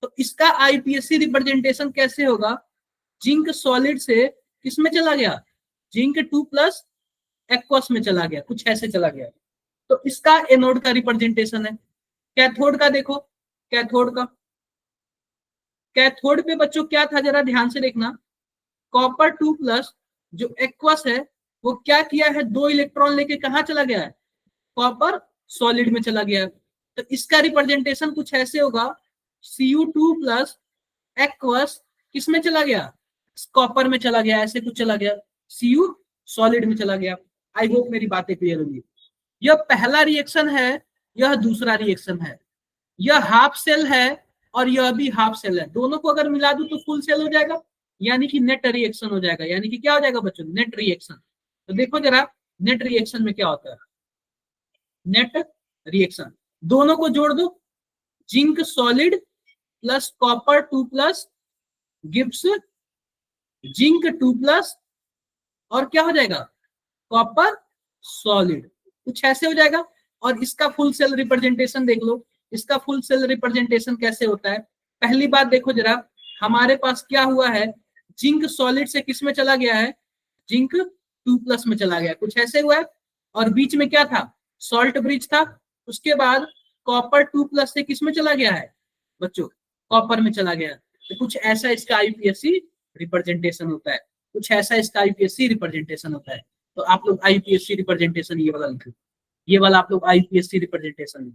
तो इसका आईपीएससी रिप्रेजेंटेशन कैसे होगा, जिंक सॉलिड से किस में चला गया, जिंक 2+ एक्वस में चला गया, कुछ ऐसे चला गया। तो इसका एनोड का रिप्रेजेंटेशन है। कैथोड का देखो, कैथोड का, कैथोड पे बच्चों क्या था जरा ध्यान से देखना, कॉपर 2+, जो एक्वस है वो क्या किया है, 2 इलेक्ट्रॉन लेके कहा चला गया है, कॉपर सॉलिड में चला गया। तो इसका रिप्रेजेंटेशन कुछ ऐसे होगा, Cu2+ एक्वस किस में चला गया, कॉपर में चला गया, ऐसे कुछ चला गया, Cu सॉलिड में चला गया। आई होप मेरी बातें क्लियर होगी। यह पहला रिएक्शन है, यह दूसरा रिएक्शन है, यह हाफ सेल है और यह भी हाफ सेल है। दोनों को अगर मिला दूं तो फुल सेल हो जाएगा, यानी कि नेट रिएक्शन हो जाएगा। यानी कि क्या हो जाएगा बच्चों, नेट रिएक्शन। तो देखो जरा नेट रिएक्शन में क्या होता है, नेट रिएक्शन, दोनों को जोड़ दो, zinc solid plus copper 2+ gives zinc 2+ और क्या हो जाएगा, कॉपर सॉलिड, कुछ ऐसे हो जाएगा। और इसका फुल सेल रिप्रेजेंटेशन देख लो, इसका फुल सेल रिप्रेजेंटेशन कैसे होता है। पहली बात देखो जरा, हमारे पास क्या हुआ है, जिंक सॉलिड से किस में चला गया है, जिंक 2+ में चला गया, कुछ ऐसे हुआ है। और बीच में क्या था, सॉल्ट ब्रिज था। उसके बाद कॉपर 2+ से किस में चला गया है बच्चों, कॉपर में चला गया। तो कुछ ऐसा इसका आईपीएससी रिप्रेजेंटेशन होता है, कुछ ऐसा इसका आईपीएससी रिप्रेजेंटेशन होता है। तो आप लोग आईपीएससी रिप्रेजेंटेशन ये वाला लिखो, ये वाला आप लोग आईपीएससी रिप्रेजेंटेशन,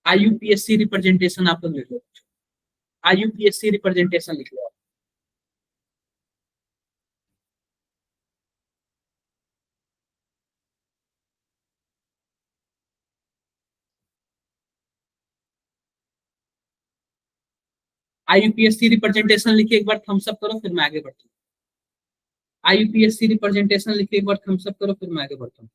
आईयूपीएससी रिप्रेजेंटेशन आप लोग लिखो, आईयूपीएससी रिप्रेजेंटेशन लिख लो। आईयूपीएससी रिप्रेजेंटेशन लिखे, एक बार थम्स अप करो, फिर मैं आगे बढ़ता हूँ। आईयूपीएससी रिप्रेजेंटेशन लिखे, एक बार थम्स अप करो, फिर मैं आगे बढ़ता हूँ।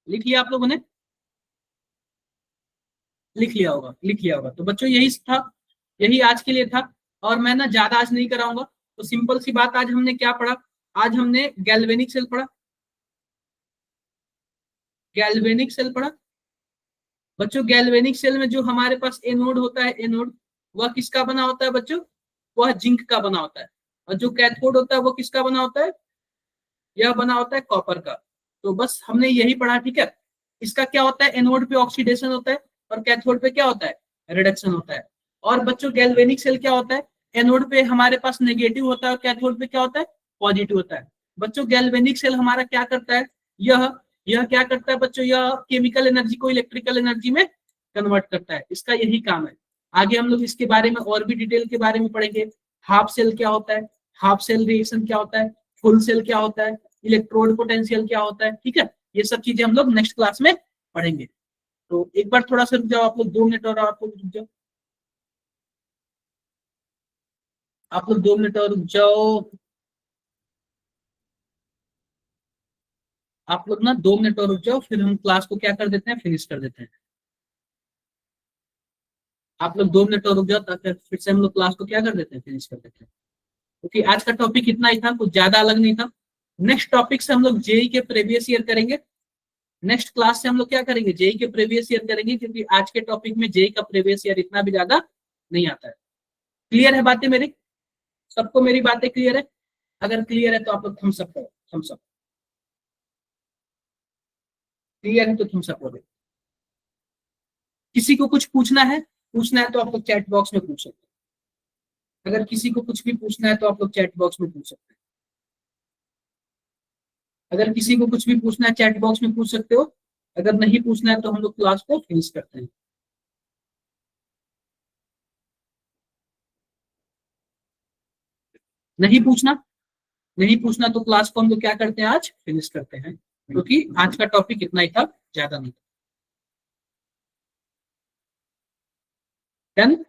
लिख लिया आप लोगों ने, लिख लिया होगा, लिख लिया होगा। तो बच्चों यही था, यही आज के लिए था। और मैं ना ज्यादा आज नहीं कराऊंगा। तो सिंपल सी बात, आज हमने क्या पढ़ा, आज हमने गैल्वेनिक सेल पढ़ा, गैल्वेनिक सेल पढ़ा। बच्चों गैल्वेनिक सेल में जो हमारे पास एनोड होता है, एनोड वह किसका बना होता है बच्चों, वह जिंक का बना होता है। और जो कैथोड होता है वो किसका बना होता है, यह बना होता है कॉपर का। तो बस हमने यही पढ़ा, ठीक है। इसका क्या होता है, एनोड पे ऑक्सीडेशन होता है और कैथोड पे क्या होता है, रिडक्शन होता है। और बच्चों गैल्वेनिक सेल क्या होता है, एनोड पे हमारे पास नेगेटिव होता है और कैथोड पे क्या होता है, पॉजिटिव होता है। बच्चों गैल्वेनिक सेल हमारा क्या करता है, यह क्या करता है बच्चों, यह केमिकल एनर्जी को इलेक्ट्रिकल एनर्जी में कन्वर्ट करता है, इसका यही काम है। आगे हम लोग इसके बारे में और भी डिटेल के बारे में पढ़ेंगे। हाफ सेल क्या होता है, हाफ सेल रिएक्शन क्या होता है, फुल सेल क्या होता है, इलेक्ट्रोड पोटेंशियल क्या होता है, ठीक है। ये सब चीजें हम लोग नेक्स्ट क्लास में पढ़ेंगे। तो एक बार थोड़ा सा रुक जाओ आप लोग, 2 मिनट और आप लोग रुक जाओ, आप लोग 2 मिनट और रुक जाओ। आप लोग ना 2 मिनट और रुक जाओ, फिर हम क्लास को क्या कर देते हैं, फिनिश कर देते हैं। आप लोग 2 मिनट और रुक जाओ, ताकि फिर से हम लोग क्लास को क्या कर देते हैं, फिनिश कर देते हैं। क्योंकि आज का टॉपिक इतना ही था, कुछ ज्यादा अलग नहीं था। नेक्स्ट टॉपिक से हम लोग जेई के प्रीवियस ईयर करेंगे। नेक्स्ट क्लास से हम लोग क्या करेंगे, जेई के प्रीवियस ईयर करेंगे, क्योंकि आज के टॉपिक में जेई का प्रीवियस ईयर इतना भी ज्यादा नहीं आता है। क्लियर है बातें मेरी? सबको मेरी बातें क्लियर है? अगर क्लियर है तो आप लोग थम्स अप करो, थम्स अप। क्लियर है तो थम्स अप करो। किसी को कुछ पूछना है तो आप लोग चैट बॉक्स में पूछ सकते हैं। अगर किसी को कुछ भी पूछना है तो आप लोग चैट बॉक्स में पूछ सकते हैं। अगर किसी को कुछ भी पूछना है चैट बॉक्स में पूछ सकते हो। अगर नहीं पूछना है तो हम लोग क्लास को फिनिश करते हैं। नहीं पूछना, नहीं पूछना तो क्लास को हम लोग क्या करते हैं, आज फिनिश करते हैं, क्योंकि आज का टॉपिक इतना ही था, ज्यादा नहीं था। डन?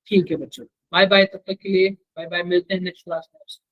ठीक है बच्चों, बाय बाय, तब तक के लिए बाय बाय, मिलते हैं नेक्स्ट क्लास में।